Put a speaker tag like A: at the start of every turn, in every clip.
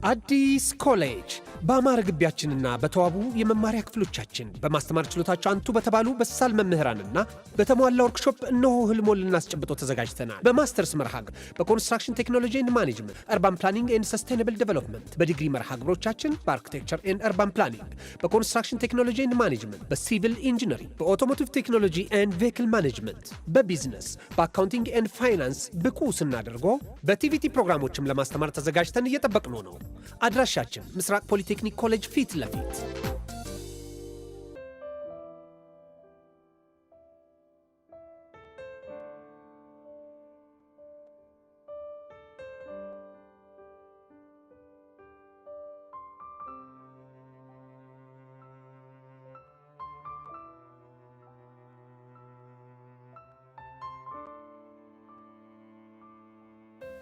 A: አዲስ ኮሌጅ በአማረ ግቢያችንና በተዋቡ የመማሪያ ክፍሎቻችን በማስተማር ችሎታቸው አንቱ በተባሉ በሳል መምህራንና በተሟላ ወርክሾፕ እነሆ ህልሞን ልናስጨብጦ ተዘጋጅተናል። በማስተርስ መርሃ ግብር በኮንስትራክሽን ቴክኖሎጂ ኤንድ ማኔጅመንት፣ አርባን ፕላኒንግ ኤንድ ሰስቴናብል ዴቨሎፕመንት፣ በዲግሪ መርሃ ግብሮቻችን በአርኪቴክቸር ኤንድ አርባን ፕላኒንግ፣ በኮንስትራክሽን ቴክኖሎጂ ኤንድ ማኔጅመንት፣ በሲቪል ኢንጂነሪንግ፣ በኦቶሞቲቭ ቴክኖሎጂ ኤንድ ቬሂክል ማኔጅመንት፣ በቢዝነስ፣ በአካውንቲንግ ኤንድ ፋይናንስ ብቁ ስናደርጎ በቲቪቲ ፕሮግራሞችም ለማስተማር ተዘጋጅተን እየጠበቅነው ነው። አድራሻችን ምስራቅ ፖሊቴክኒክ ኮሌጅ ፊት ለፊት።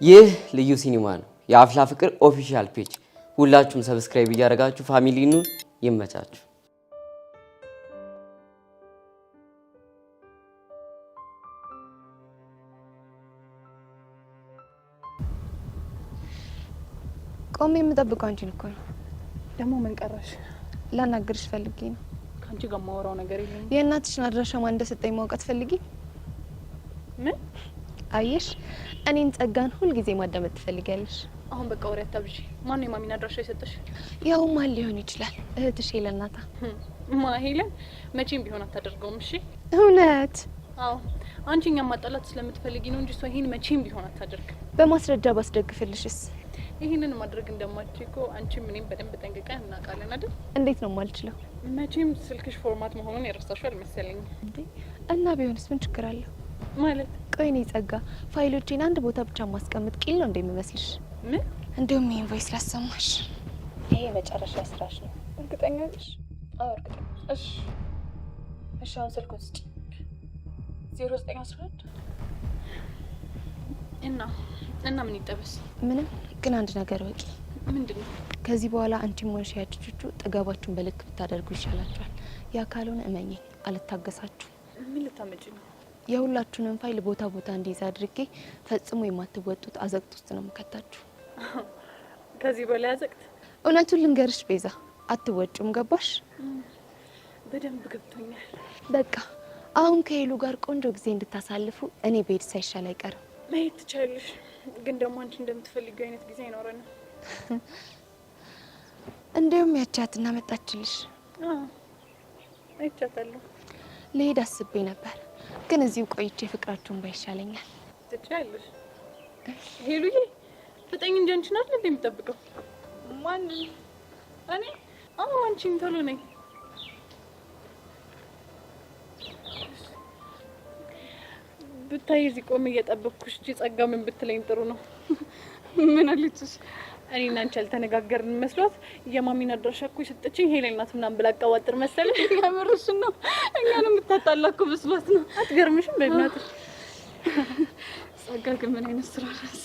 B: ይህ ልዩ ሲኒማ ነው። የአፍላ ፍቅር ኦፊሻል ፔጅ ሁላችሁም ሰብስክራይብ እያደረጋችሁ ፋሚሊ ኑ። ይመቻችሁ።
C: ቆሜ የምጠብቀው አንቺን እኮ ነው።
D: ደግሞ ምን ቀረሽ?
C: ላናግርሽ ፈልጌ ነው።
D: ካንቺ ጋር ማወራው ነገር የለም።
C: የእናትሽን አድራሻ ማን እንደሰጠኝ ማውቃት ፈልጊ።
D: ምን
C: አየሽ? እኔን ጸጋን ሁል ጊዜ ማዳመጥ ትፈልጊያለሽ።
D: አሁን በቃ ወሬ አታብዢ። ማን ነው የማሚን አድራሻ የሰጠሽ?
C: ያው ማን ሊሆን ይችላል? እህትሽ ሄለን ናታ።
D: ሄለን መቼም ቢሆን አታደርገውም። እሺ
C: እውነት?
D: አዎ አንቺ እኛን ማጣላት ስለምትፈልጊ ነው እንጂ እሷ ይሄን መቼም ቢሆን አታደርግም።
C: በማስረጃ ባስደግፍልሽስ?
D: ይሄንን ማድረግ እንደማትችይ እኮ አንቺም እኔም በደንብ ጠንቅቀን እናውቃለን አይደል?
C: እንዴት ነው የማልችለው?
D: መቼም ስልክሽ ፎርማት መሆኑን የረሳሽው አልመሰለኝም።
C: እንዴ እና ቢሆንስ ምን ችግር አለው?
D: ማለት
C: ቆይ እኔ ጸጋ ፋይሎቼን አንድ ቦታ ብቻ ማስቀምጥ ቂል ነው እንደሚመስልሽ?
D: ምን?
C: እንደውም ይሄን ቮይስ ላሰማሽ።
D: ይሄ መጨረሻ ስራሽ ነው።
C: እርግጠኛ ነሽ?
D: አዎ እርግጠኛ። እሺ እሺ፣ አሁን ስልኩን ስጪ። 0911 እና ምን ይጠበስ?
C: ምንም። ግን አንድ ነገር ወቂ።
D: ምንድነው?
C: ከዚህ በኋላ አንቺም ሆነሽ ያጭቹቹ ጥጋባችሁን በልክ ብታደርጉ ይሻላችኋል። ያ ካልሆነ እመኚኝ አልታገሳችሁ።
D: ምን ልታመጪ ነው?
C: የሁላችሁንም ፋይል ቦታ ቦታ እንዲይዝ አድርጌ ፈጽሞ የማትወጡት አዘቅት ውስጥ ነው የምከታችሁ።
D: ከዚህ በላይ አዘቅት?
C: እውነቱን ልንገርሽ ቤዛ፣ አትወጩም። ገባሽ?
D: በደንብ ገብቶኛል።
C: በቃ አሁን ከሄሉ ጋር ቆንጆ ጊዜ እንድታሳልፉ እኔ ብሄድ ሳይሻል አይቀርም።
D: መሄድ ትችያለሽ፣ ግን ደግሞ አንቺ እንደምትፈልጊው አይነት ጊዜ አይኖረንም።
C: እንዲሁም ያቻትና መጣችልሽ።
D: አይቻታለሁ።
C: ልሄድ አስቤ ነበር፣ ግን እዚሁ ቆይቼ ፍቅራችሁን ባይሻለኛል።
D: ትችያለሽ ሄሉዬ። ፍጠኝ እንጂ አንቺን አይደል እንደምጠብቀው። ማን? እኔ? አዎ አንቺን። ቶሎ ነኝ። ብታይ እዚህ ቆሜ እየጠበቅኩሽ እንጂ ጸጋ ምን ብትለኝ ጥሩ ነው? ምን አለችሽ? እኔና አንቺ ያልተነጋገርን መስሏት የማሚን አድራሻ እኮ የሰጠችኝ ሄለን ናት ምናምን ብላ አቀባጥር መሰለኝ። ያምርሽን ነው? እኛን የምታጣላ እኮ መስሏት ነው። አትገርምሽም? በእናትሽ ጸጋ ግን ምን አይነት ስራ ናት?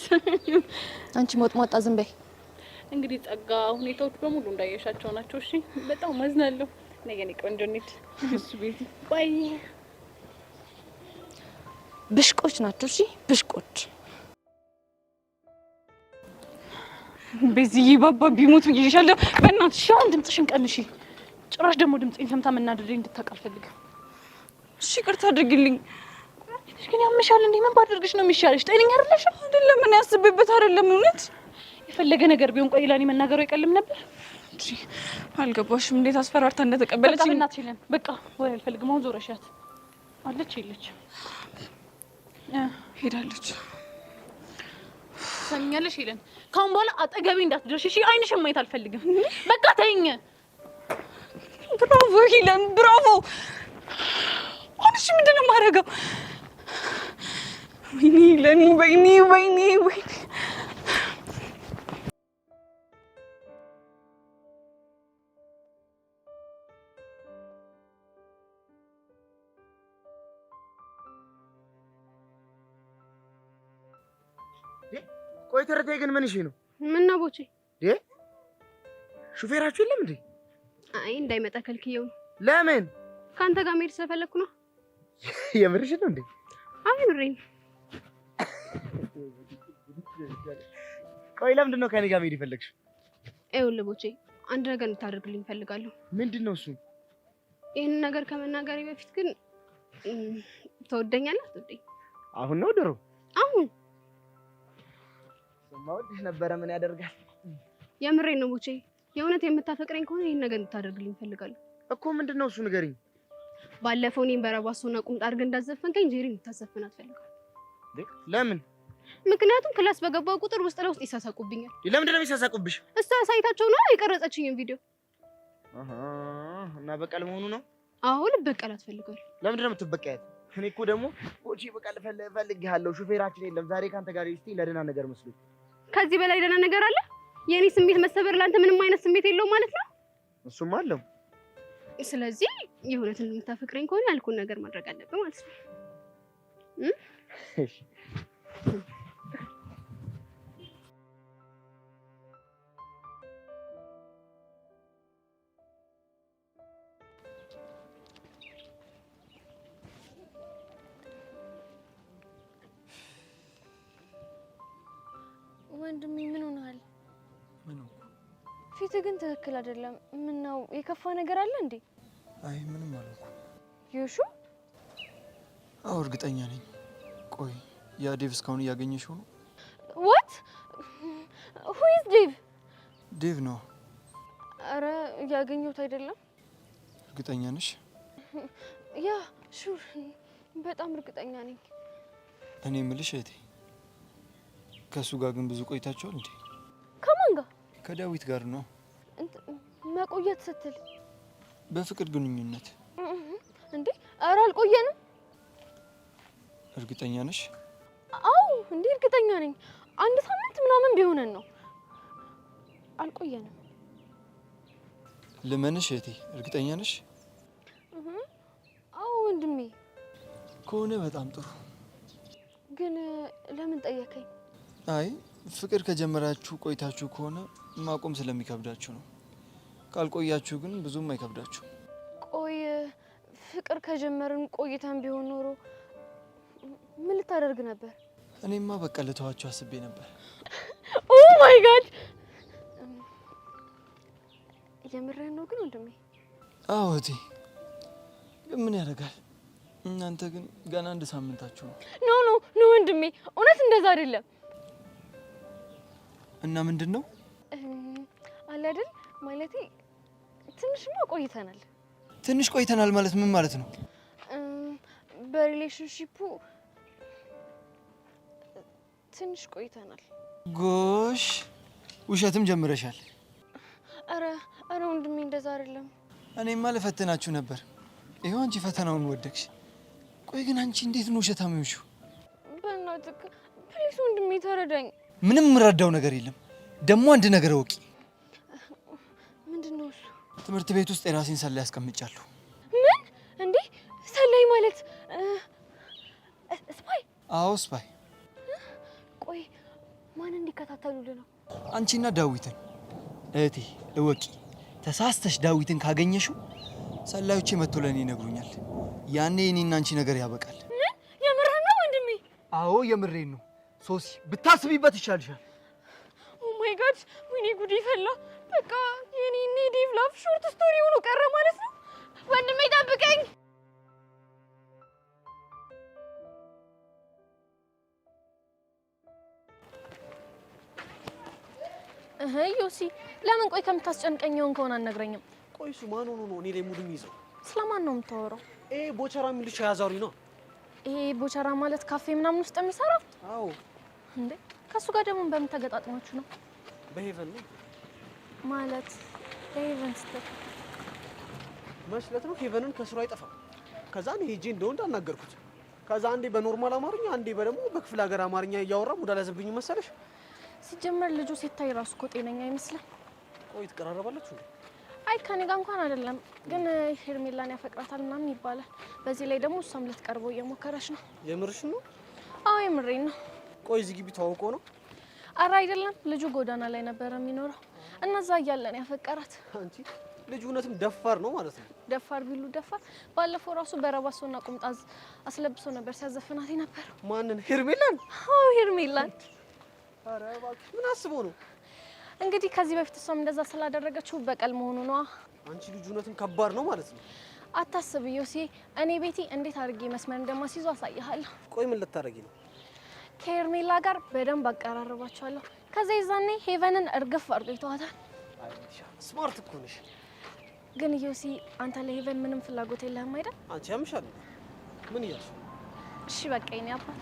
C: አንቺ ሞጥሞጣ ዝም በይ።
D: እንግዲህ ጸጋ ሁኔታዎች በሙሉ እንዳየሻቸው ናቸው። እሺ በጣም ማዝናለሁ። ነገ እኔ ቆንጆ ነኝ። እሱ ቤት ባይ።
C: ብሽቆች ናቸው። እሺ ብሽቆች።
D: በዚህ ባባ ቢሞት ይይሻለሁ። በእናትሽ አሁን ድምጽሽን ቀንሺ። ጭራሽ ደግሞ ድምጽን ሰምታ መናደደኝ እንድታውቅ አልፈልግም። እሺ ይቅርታ አድርግልኝ። እሺ ግን ያምሻል እንዴ? ምን ባደርግሽ ነው የሚሻልሽ? ጤነኛ አይደለሽ? አይደለም ምን ያስብበት አይደለም። እውነት የፈለገ ነገር ቢሆን ቆይ ለኔ መናገሩ አይቀልም ነበር? እሺ አልገባሽም? እንዴት አስፈራርታ እንደተቀበለች። በቃ እናት ይለን በቃ ወሬ አልፈልግም። አሁን ዞረሻት አለች የለች? ሄዳለች። ሰሚኛለሽ ይለን ካሁን በኋላ አጠገቤ እንዳትደርሽ እሺ? አይንሽም ማየት አልፈልግም። በቃ ተይኝ። ብራቮ ሂለን ብራቮ። አንቺ ምንድነው ማረጋው? ወይኔ ሂለን ወይኔ ወይኔ ወይኔ።
E: ቆይ ተረቴ ግን ምን እሺ ነው?
F: ምን ነው ቦቼ?
E: ሹፌራችሁ የለም እንዴ?
F: አይ እንዳይመጣ ከልክየው።
E: ለምን?
F: ካንተ ጋር መሄድ ስለፈለኩ ነው።
E: የምርሽ ነው እንዴ?
F: አይ ምሬን።
E: ቆይ ለምንድን ነው ከኔ ጋር መሄድ የፈለግሽው?
F: ይኸውልህ ቦቼ አንድ ነገር እንድታደርግልኝ እፈልጋለሁ።
E: ምንድነው እሱ?
F: ይሄን ነገር ከመናገሬ በፊት ግን ትወደኛለህ አትወደኝ?
E: አሁን ነው ድሮ?
F: አሁን
E: ሰማሁልሽ ነበረ። ምን ያደርጋል?
F: የምሬን ነው ቦቼ። የእውነት የምታፈቅረኝ ከሆነ ይሄን ነገር እንድታደርግልኝ እፈልጋለሁ
E: እኮ። ምንድነው እሱ? ንገሪኝ።
F: ባለፈው እኔን በረባሶና ቁምጣ አድርገህ እንዳዘፈንከኝ ጄሪን እንድታዘፍናት እፈልጋለሁ።
E: ለምን?
F: ምክንያቱም ክላስ በገባው ቁጥር ውስጥ ለውስጥ ይሳሳቁብኛል።
E: ለምንድን ነው የሚሳሳቁብሽ?
F: እሷ ሳይታቸው ነው የቀረጸችኝን ቪዲዮ።
E: እና በቀል መሆኑ ነው?
F: አዎ ልበቀላት እፈልጋለሁ።
E: ለምንድን ነው የምትበቀያት? እኔ እኮ ደግሞ ቦቼ በቀል እፈልግሃለሁ። ሹፌራችን የለም ዛሬ ካንተ ጋር እስቲ ለደህና ነገር መስሎኝ።
F: ከዚህ በላይ ደህና ነገር አለ? የኔ ስሜት መሰበር ለአንተ ምንም አይነት ስሜት የለውም ማለት ነው?
E: እሱም አለው።
F: ስለዚህ የእውነትን የምታፈቅረኝ ከሆነ ያልኩን ነገር ማድረግ አለብህ ማለት ነው።
E: እሺ
G: ወንድሜ ምን ሆነሃል?
H: ምን ነው?
G: ፊትህ ግን ትክክል አይደለም። ምን ነው የከፋ ነገር አለ እንዴ?
H: አይ ምንም አልኩ።
G: ዮሹ?
H: አዎ እርግጠኛ ነኝ። ቆይ ያ ዴቭ እስካሁን እያገኘሽው ነው?
G: What? Who is Dave?
H: ዴቭ ነው።
G: አረ እያገኘሁት አይደለም።
H: እርግጠኛ ነሽ?
G: ያ ሹር በጣም እርግጠኛ ነኝ።
H: እኔ የምልሽ እህቴ ከሱ ጋር ግን ብዙ ቆይታችኋል እንዴ?
G: ከማን ጋር?
H: ከዳዊት ጋር ነው።
G: መቆየት ስትል
H: በፍቅር ግንኙነት
G: እንዴ? አረ አልቆየንም።
H: እርግጠኛ ነሽ?
G: አዎ እንዴ እርግጠኛ ነኝ። አንድ ሳምንት ምናምን ቢሆነን ነው። አልቆየንም።
H: ልመንሽ እህቴ እርግጠኛ ነሽ?
G: አዎ ወንድሜ።
H: ከሆነ በጣም ጥሩ።
G: ግን ለምን ጠየከኝ?
H: አይ ፍቅር ከጀመራችሁ ቆይታችሁ ከሆነ ማቆም ስለሚከብዳችሁ ነው። ካልቆያችሁ ግን ብዙም አይከብዳችሁ።
G: ቆይ ፍቅር ከጀመርን ቆይተን ቢሆን ኖሮ ምን ልታደርግ ነበር?
H: እኔማ በቃ ልተዋችሁ አስቤ ነበር።
G: ኦ ማይ ጋድ! የምሬን ነው ግን ወንድሜ?
H: አዎ እህቴ። ምን ያደርጋል? እናንተ ግን ገና አንድ ሳምንታችሁ ነው።
G: ኖ ወንድሜ፣ እውነት እንደዛ አይደለም።
H: እና ምንድነው?
G: አለ አይደል ማለቴ ትንሽማ ቆይተናል።
H: ትንሽ ቆይተናል ማለት ምን ማለት ነው?
G: በሪሌሽንሺፑ ትንሽ ቆይተናል።
H: ጎሽ ውሸትም ጀምረሻል።
G: አረ ወንድሜ እንደዛ አይደለም።
H: እኔማ ልፈትናችሁ ነበር። ይሄው አንቺ ፈተናውን ወደቅሽ። ቆይ ግን አንቺ እንዴት ነው ውሸታም የሆንሽው?
G: በእናትህ ፕሊስ ወንድሜ ተረዳኝ።
H: ምንም የምረዳው ነገር የለም። ደግሞ አንድ ነገር እወቂ።
G: ምንድነው እሱ?
H: ትምህርት ቤት ውስጥ የራሴን ሰላይ አስቀምጫለሁ።
G: ምን እንዴ? ሰላይ ማለት ስፓይ?
H: አዎ ስፓይ።
G: ቆይ ማን እንዲከታተሉልህ ነው?
H: አንቺና ዳዊትን። እህቴ እወቂ፣ ተሳስተሽ ዳዊትን ካገኘሽው ሰላዮቼ መጥቶ ለኔ ይነግሩኛል። ያኔ የኔና አንቺ ነገር ያበቃል።
G: ምን? የምርህን ነው ወንድሜ?
H: አዎ የምሬን ነው። ሶሲ ብታስቢበት ይሻልሻል።
G: ኦ ማይ ጋድ! ወይኔ ጉድ ይፈላ። በቃ የኔና ዴቭ ላቭ ሾርት ስቶሪ ሆኖ ቀረ ማለት ነው። ወንድሜ ጠብቀኝ። ዮሲ ለምን ቆይ ከምታስጨንቀኝውን ከሆነ አልነግረኝም?
A: ቆይ እሱ ማን ሆኖ ነው እኔ ላይ ሙድ የሚይዘው?
G: ስለማን ነው የምታወራው?
A: ቦቸራ የሚልሽ ያዛሪ ነው።
G: ይሄ ቦቸራ ማለት ካፌ ምናምን ውስጥ የሚሰራው?
A: አዎ።
G: እንዴ ከሱ ጋር ደግሞ በምን ተገጣጥማችሁ ነው?
A: በሄቨን ነው
G: ማለት በሄቨን ስትል
A: መስለት ነው። ሄቨንን ከስሩ አይጠፋም። ከዛ እኔ ሄጄ እንደው እንዳናገርኩት ከዛ አንዴ በኖርማል አማርኛ አንዴ ደግሞ በክፍለ ሀገር አማርኛ እያወራ ሙድ አልያዘብኝ መሰለሽ።
G: ሲጀመር ልጁ ሲታይ ራሱ እኮ ጤነኛ አይመስልም።
A: ቆይ ትቀራረባላችሁ እንዴ?
G: አይ ከኔ ጋር እንኳን አይደለም፣ ግን ሄርሜላን ያፈቅራታል ምናምን ይባላል። በዚህ ላይ ደግሞ እሷም ልትቀርበው እየሞከረች ነው።
A: የምርሽ ነው?
G: አዎ የምሬን ነው።
A: ቆይ እዚህ ግቢ ተዋውቆ ነው?
G: ኧረ አይደለም፣ ልጁ ጎዳና ላይ ነበር የሚኖረው እና እዛ እያለን ያፈቀራት።
A: አንቺ ልጁ እውነትም ደፋር ነው ማለት ነው።
G: ደፋር ቢሉ ደፋር። ባለፈው ራሱ በረባሶና ቁምጣ አስለብሶ ነበር ሲያዘፍናት የነበረው።
A: ማንን? ሄርሜላን?
G: አዎ ሄርሜላን።
A: ኧረ እባክሽ ምን አስቦ ነው?
G: እንግዲህ ከዚህ በፊት እሷም እንደዛ ስላደረገችው በቀል መሆኑ ነው።
A: አንቺ ልጅ እውነትም ከባድ ነው ማለት ነው።
G: አታስብ ዮሴ፣ እኔ ቤቲ እንዴት አድርጌ መስመር እንደማስይዙ አሳይሃለሁ።
A: ቆይ ምን ልታረጊ ነው?
G: ከኤርሜላ ጋር በደንብ አቀራርባቸዋለሁ። ከዛ ይዛኔ ሄቨንን እርግፍ አድርጎ ይተዋታል።
A: ስማርት እኮ ነሽ።
G: ግን ዮሴ አንተ ለሄቨን ምንም ፍላጎት የለህም አይደል?
A: አንቺ ያምሻል። ምን እያልሽ?
G: እሺ በቃ የኔ አባት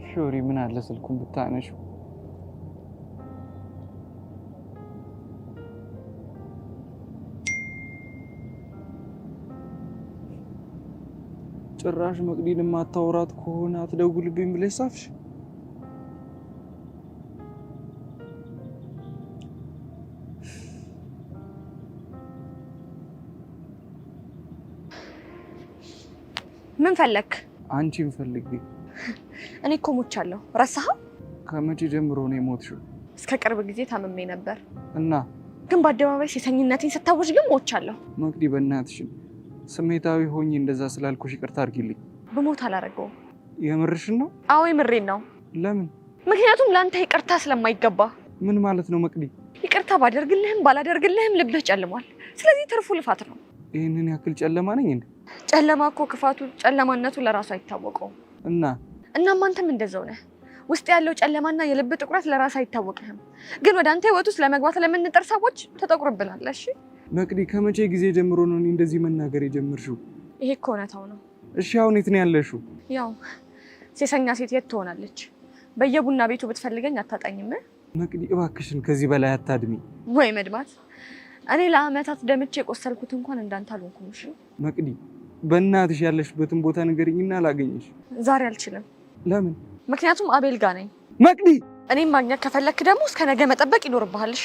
I: ሾሪ ምን አለ ስልኩን ብታነሺው። ጭራሽ መቅዲን ማታወራት ከሆነ አትደውልብኝ ብለሽ ጻፍሽ።
D: ምን ፈለክ?
I: አንቺን ፈልጌ።
D: እኔ እኮ ሞቻለሁ። ረሳኸው?
I: ከመቼ ጀምሮ ነው የሞትሽው?
D: እስከ ቅርብ ጊዜ ታምሜ ነበር
I: እና
D: ግን በአደባባይ ሴሰኝነቴን ስታወጅ ግን ሞቻለሁ።
I: መቅዲ በእናትሽን ስሜታዊ ሆኜ እንደዛ ስላልኩሽ ይቅርታ አድርጊልኝ።
D: ብሞት አላደርገውም።
I: የምርሽን ነው?
D: አዎ የምሬን ነው።
I: ለምን?
D: ምክንያቱም ለአንተ ይቅርታ ስለማይገባ።
I: ምን ማለት ነው መቅዲ?
D: ይቅርታ ባደርግልህም ባላደርግልህም ልብህ ጨልሟል። ስለዚህ ትርፉ ልፋት ነው።
I: ይህንን ያክል ጨለማ ነኝ እንዴ?
D: ጨለማ እኮ ክፋቱ ጨለማነቱ ለራሱ አይታወቀውም። እናም አንተም እንደዛው ነህ። ውስጥ ያለው ጨለማና የልብ ጥቁረት ለራስ አይታወቅህም። ግን ወደ አንተ ህይወት ውስጥ ለመግባት ለምንጥር ሰዎች ተጠቁርብናል። እሺ
I: መቅዲ፣ ከመቼ ጊዜ ጀምሮ ነው እንደዚህ መናገር የጀመርሽው?
D: ይሄ እኮ እውነታው ነው።
I: እሺ አሁን የት ነው ያለሽው?
D: ያው ሴሰኛ ሴት የት ትሆናለች? በየቡና ቤቱ ብትፈልገኝ አታጣኝም።
I: መቅዲ እባክሽን ከዚህ በላይ አታድሚ።
D: ወይ መድማት፣ እኔ ለአመታት ደምቼ የቆሰልኩት እንኳን እንዳንተ አልሆንኩም። እሺ
I: መቅዲ በእናትሽ ያለሽበትን ቦታ ንገሪኝና ላገኝሽ።
D: ዛሬ አልችልም።
I: ለምን?
D: ምክንያቱም አቤል ጋር ነኝ።
I: መቅዲ
D: እኔም ማግኘት ከፈለክ ደግሞ እስከ ነገ መጠበቅ ይኖርብሃል። እሺ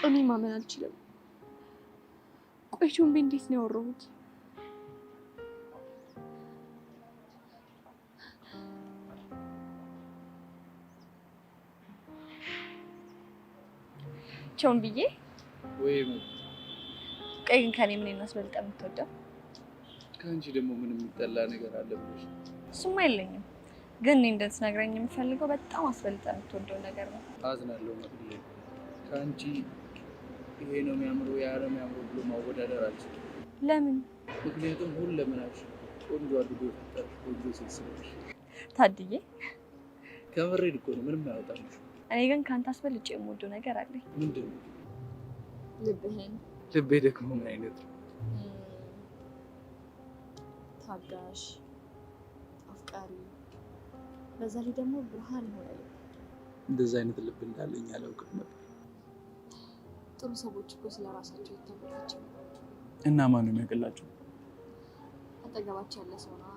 D: እኔ ማመን አልችልም። ቆይ ጆምቤ እንዴት ነው ያወራሁት? ጆምብዬ
I: ወይ
D: ቆይ ግን ከኔ ምን እናስበልጠ የምትወደው?
I: ከአንቺ ደግሞ ምን የሚጠላ ነገር አለ ብለሽ?
D: እሱማ የለኝም፣ ግን እኔ እንድትነግረኝ የምፈልገው በጣም አስበልጠ የምትወደው ነገር ነው።
I: አዝናለሁ መቅዲ፣ ከአንቺ ይሄ ነው የሚያምረው ያ ነው የሚያምረው ብሎ ማወዳደር አልችልም።
D: ለምን?
I: ምክንያቱም ሁለመናሽ ቆንጆ አድርጎ የፈጠረሽ ቆንጆ ሴት ስለሆንሽ።
D: ታድዬ
I: ከምሬድ እኮ ነው፣ ምንም አያወጣልሽ።
D: እኔ ግን ከአንተ አስበልጬ የምወደው ነገር አለኝ።
I: ምንድን ነው?
D: ልብህን።
I: ልቤ ደግሞ ምን አይነት ነው?
D: ታጋሽ፣ አፍቃሪ፣ በዛ ላይ ደግሞ ብርሃን የሆነ ልብ።
I: እንደዛ አይነት ልብ እንዳለኝ አላውቅም ነበር።
D: ጥሩ ሰዎች እኮ ስለራሳቸው ይታወቃቸው
I: እና ማን ነው የሚያውቅላቸው?
D: አጠገባቸው ያለ ሰው ነው።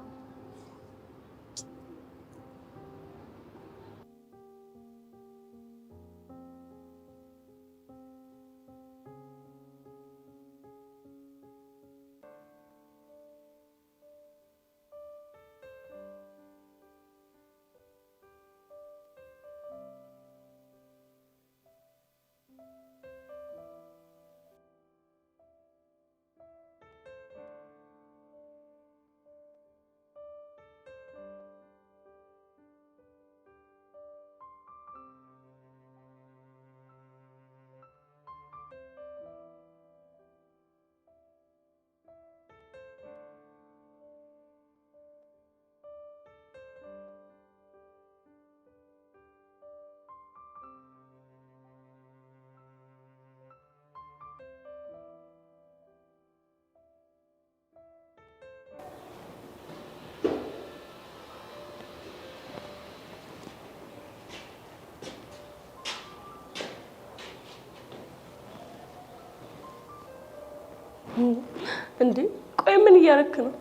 J: እንዴ ቆይ ምን እያደረክ ነው?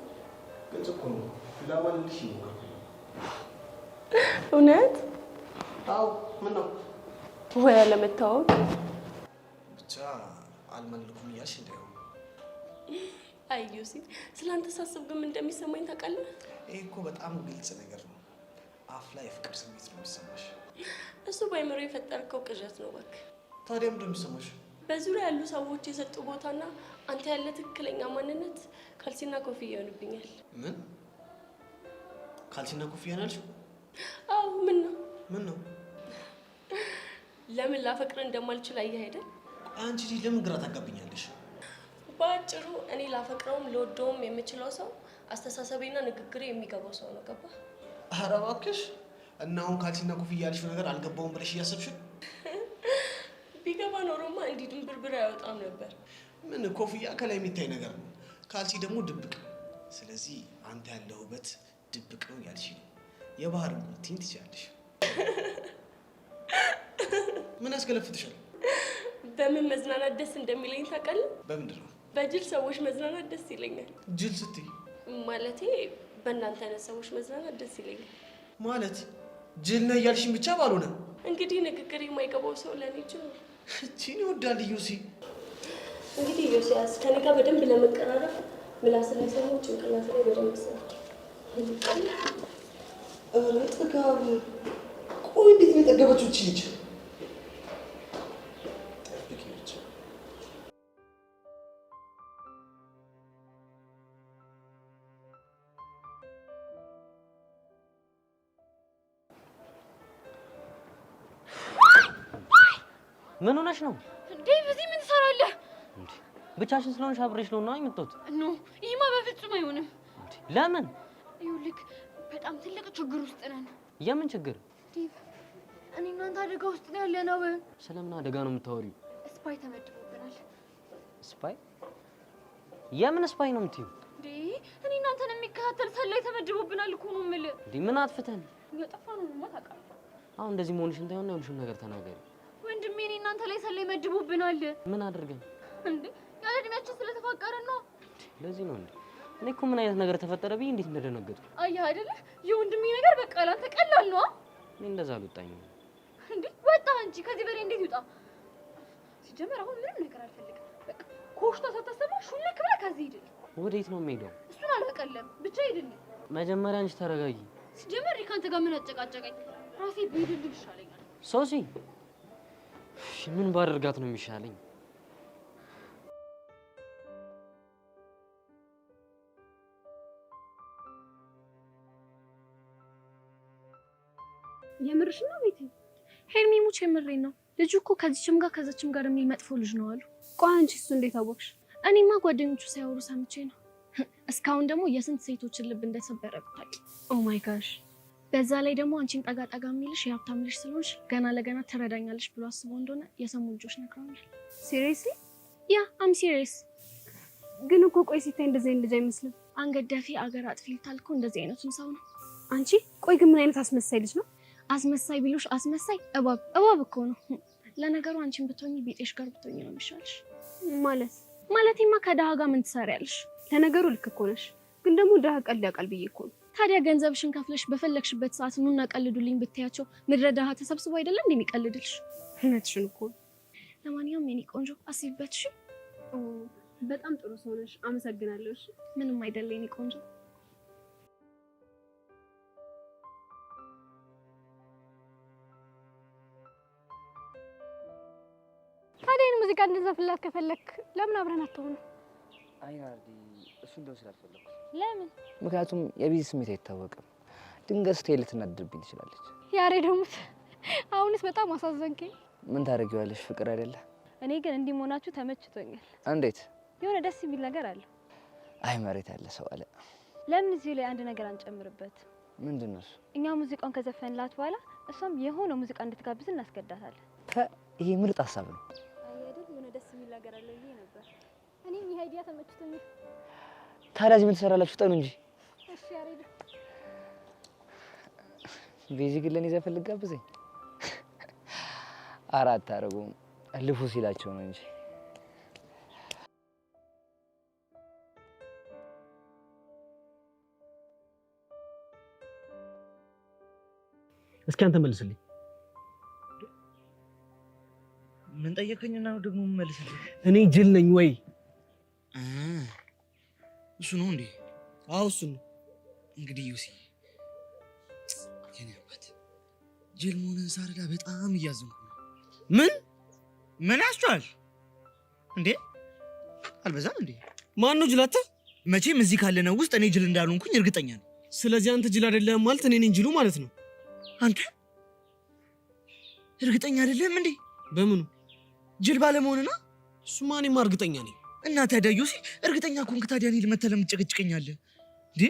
E: ላማልልሽ ነው።
G: እውነት
E: አዎ ምን ነው
G: ወይ አለመታወቅ
E: ብቻ አልመልኩም እያልሽ እንዳይሆን።
G: አይ ዮሴፍ ስላንተ ሳስብ ግን እንደሚሰማኝ ታውቃለህ?
E: ይሄ እኮ በጣም ግልጽ ነገር ነው። አፍ ላይ የፍቅር ስሜት ነው የሚሰማሽ።
G: እሱ ባይምሮ የፈጠርከው ቅዠት ነው እባክህ።
E: ታዲያ ምንድን ነው የሚሰማሽ?
G: በዙሪያ ያሉ ሰዎች የሰጡ ቦታና አንተ ያለ ትክክለኛ ማንነት ካልሲና ኮፍያ ይሆንብኛል።
E: ምን ካልሲና ኮፍያ ናልሽ?
G: አዎ ምን ነው
E: ምን ነው?
G: ለምን ላፈቅር እንደማልችል አየህ አይደል?
E: አንቺ ለምን ግራ ታጋብኛለሽ?
G: በአጭሩ እኔ ላፈቅረውም ለወደውም የምችለው ሰው አስተሳሰቤና ንግግሬ የሚገባው ሰው ነው። ገባ?
E: ኧረ እባክሽ እና አሁን ካልሲና ኮፍያ ያልሽው ነገር አልገባውም ብለሽ እያሰብሽ?
G: ቢገባ ኖሮማ እንዲህ ድንብርብር አይወጣም ነበር።
E: ምን ኮፍያ ከላይ የሚታይ ነገር ነው፣ ካልሲ ደግሞ ድብቅ። ስለዚህ አንተ ያለህበት ድብቅ ነው ያልሽ ነው። የባህር ሙቲን ትችላለሽ። ምን ያስገለፍትሻል?
G: በምን መዝናናት ደስ እንደሚለኝ ታውቃለህ?
E: በምንድን ነው?
G: በጅል ሰዎች መዝናናት ደስ ይለኛል።
E: ጅል ስትይ?
G: ማለቴ በእናንተ አይነት ሰዎች መዝናናት ደስ ይለኛል።
E: ማለት ጅል ነህ እያልሽኝ ብቻ ባልሆነ
G: እንግዲህ ንግግር የማይገባው ሰው ለኔ ጅል ነው።
E: እቺን ይወዳል ዮሲ።
G: እንግዲህ ዮሲያስ ከኔ ጋር በደንብ ለመቀራረብ ምላስ ላይ ሳይሆን ጭንቅላት ላይ በደንብ ሰራ።
E: ኧረ ጥጋብ! ቆይ እንዴት ነው የጠገበችው እቺ ልጅ?
B: ምን ሆነሽ ነው?
F: ዴቭ እዚህ ምን ትሰራለህ?
B: ብቻሽን ስለሆንሽ አብሬሽ ነው እና የመጣሁት።
F: ኖ ይህማ በፍጹም አይሆንም።
B: ለምን?
F: ይኸውልህ በጣም ትልቅ ችግር ውስጥ ነን።
B: የምን ችግር?
F: ዴቭ እኔ እናንተ አደጋ ውስጥ ነው ያለነው።
B: ስለምን አደጋ ነው የምታወሪው?
F: ስፓይ ተመድቦብናል።
B: ስፓይ? የምን ስፓይ ነው የምትይው?
F: እኔ እናንተን የሚከታተል ሰላይ ተመድቦብናል እኮ ነው የምልህ።
B: ምን አጥፍተን?
F: የጠፋነውማ ታውቃለህ።
B: አሁን እንደዚህ መሆንሽን ታይሆን ነው የሆንሽውን ነገር ተናገሪ።
F: ወንድሜ እኔ እናንተ ላይ ሰላይ መድቦብናል።
B: ምን አድርገን?
F: እንዴ ያለ እድሜያችን ስለተፋቀረን ነው።
B: ለዚህ ነው እንዴ? እኔ እኮ ምን አይነት ነገር ተፈጠረ ብዬ እንዴት እንደደነገጥኩ።
F: አየህ አይደለ? የወንድሜ ነገር በቃ ላንተ ቀላል ነው።
B: እኔ እንደዛ አልወጣኝም።
F: እንዴ ወጣህ እንጂ ከዚህ በላይ እንዴት ይውጣ? ሲጀመር አሁን ምንም ነገር አልፈልግም። በቃ ኮሽታ ሳታሰማ ሹልክ ብለህ ከዚህ ሂድ።
B: ወዴት ነው የምሄደው?
F: እሱን አላውቅም። ብቻ ሂድልኝ።
B: መጀመሪያ አንቺ ተረጋጊ።
F: ሲጀመር ከአንተ ጋር ምን አጨቃጨቀኝ? ራሴ ብሄድልህ ይሻለኛል።
B: ሶሲ ምን ባደርጋት ነው የሚሻለኝ?
F: የምርሽ ነው ቤቴ?
C: ሄርሚ ሙች የምሬን ነው። ልጁ እኮ ከዚችም ጋር ከዛችም ጋር የሚል መጥፎ ልጅ ነው አሉ።
F: ቆይ አንቺ እሱ እንዴት አወቅሽ?
C: እኔማ ጓደኞቹ ሳይወሩ ሰምቼ ነው። እስካሁን ደግሞ የስንት ሴቶችን ልብ እንደሰበረ ብታውቂ። ኦ ማይ ጋሽ። በዛ ላይ ደግሞ አንቺን ጠጋ ጠጋ የሚልሽ የሀብታም ልጅ ስለሆንሽ ገና ለገና ትረዳኛለሽ ብሎ አስበው እንደሆነ የሰሙ ልጆች ነግረውኛል።
F: ሲሪየስሊ?
C: ያ አም ሲሪየስ።
F: ግን እኮ ቆይ ሲታይ እንደዚህ አይነት ልጅ አይመስልም።
C: አንገት ደፊ አገር አጥፊ ልታልኩ እንደዚህ አይነቱን ሰው ነው።
F: አንቺ ቆይ ግን ምን አይነት አስመሳይ ልጅ ነው?
C: አስመሳይ ቢሉሽ አስመሳይ እባብ እኮ ነው። ለነገሩ አንቺን ብትሆኚ ቢጤሽ ጋር ብትሆኚ ነው የሚሻልሽ። ማለቴማ ከደሃ ጋር ምን ትሰሪያለሽ?
F: ለነገሩ ልክ እኮ ነሽ፣ ግን ደግሞ ደሃ ቀልድ ያውቃል ብዬ እኮ ነው።
C: ታዲያ ገንዘብሽን ከፍለሽ በፈለግሽበት ሰዓት ኑና ቀልዱልኝ ብትያቸው ምድረ ደሃ ተሰብስቦ አይደለም እንደሚቀልድልሽ?
F: እውነትሽን እኮ።
C: ለማንኛውም የኔ ቆንጆ አስቢበት እሺ።
F: በጣም ጥሩ ሰው ነሽ፣ አመሰግናለሁ። እሺ
C: ምንም አይደለ የኔ ቆንጆ።
F: ታዲያ ሙዚቃ እንድንዘፍንላት ከፈለክ ለምን አብረን አትሆንም?
J: አይ ናርዲ፣ እሱ እንደው ስላልፈለኩ።
F: ለምን?
J: ምክንያቱም የቢዚ ስሜት አይታወቅም። ድንገት ስቴል ልትናደድብኝ ትችላለች።
F: ያሬ ደግሞ አሁንስ በጣም አሳዘንከኝ።
J: ምን ታደርጊዋለሽ? ፍቅር አይደለ?
F: እኔ ግን እንዲህ መሆናችሁ ተመችቶኛል።
J: እንዴት?
F: የሆነ ደስ የሚል ነገር አለ።
J: አይ መሬት ያለ ሰው አለ።
F: ለምን እዚህ ላይ አንድ ነገር አንጨምርበት?
J: ምንድን ነው እሱ?
F: እኛ ሙዚቃውን ከዘፈንላት በኋላ እሷም የሆነ ሙዚቃ እንድትጋብዝ እናስገዳታለን።
J: ይሄ ምርጥ ሀሳብ ነው።
F: አይደል? የሆነ ደስ የሚል ነገር አለ ይሄ ነበር። እኔም ይሄ አይዲያ ተመችቶኛል።
J: ታዲያ እዚህ ምን ትሰራላችሁ? ጠኑ እንጂ።
F: እሺ ያሬድ፣
J: ቤዚ ግን ለኔ ዘፈን ልጋብዘኝ? አራት አረጉም ልፉ ሲላቸው ነው እንጂ።
K: እስኪ አንተ መልስልኝ።
H: ምን ጠየቀኝና ነው ደግሞ መልስልኝ?
K: እኔ ጅል ነኝ ወይ?
H: እሱ ነው እንዴ?
E: አዎ እሱ ነው።
H: እንግዲህ ዩሲ የኔ አባት ጅል መሆንን ሳረዳ በጣም እያዘንኩ ነው። ምን ያስችዋል እንዴ? አልበዛም እንዴ?
E: ማን ነው ጅል? አንተ?
H: መቼም እዚህ ካለነው ውስጥ እኔ ጅል እንዳልሆንኩኝ እርግጠኛ ነኝ።
E: ስለዚህ አንተ ጅል አይደለም ማለት እኔ ነኝ ጅሉ ማለት ነው።
H: አንተ እርግጠኛ አይደለም እንዴ?
E: በምኑ?
H: ጅል ባለመሆንና?
E: እሱማ እኔማ እርግጠኛ ነኝ።
H: እና ታዲያ ዩሲ እርግጠኛ ኮንክ ታዲያ እኔ ልመተህ ለምን ትጨቀጭቀኛለህ እንዴ?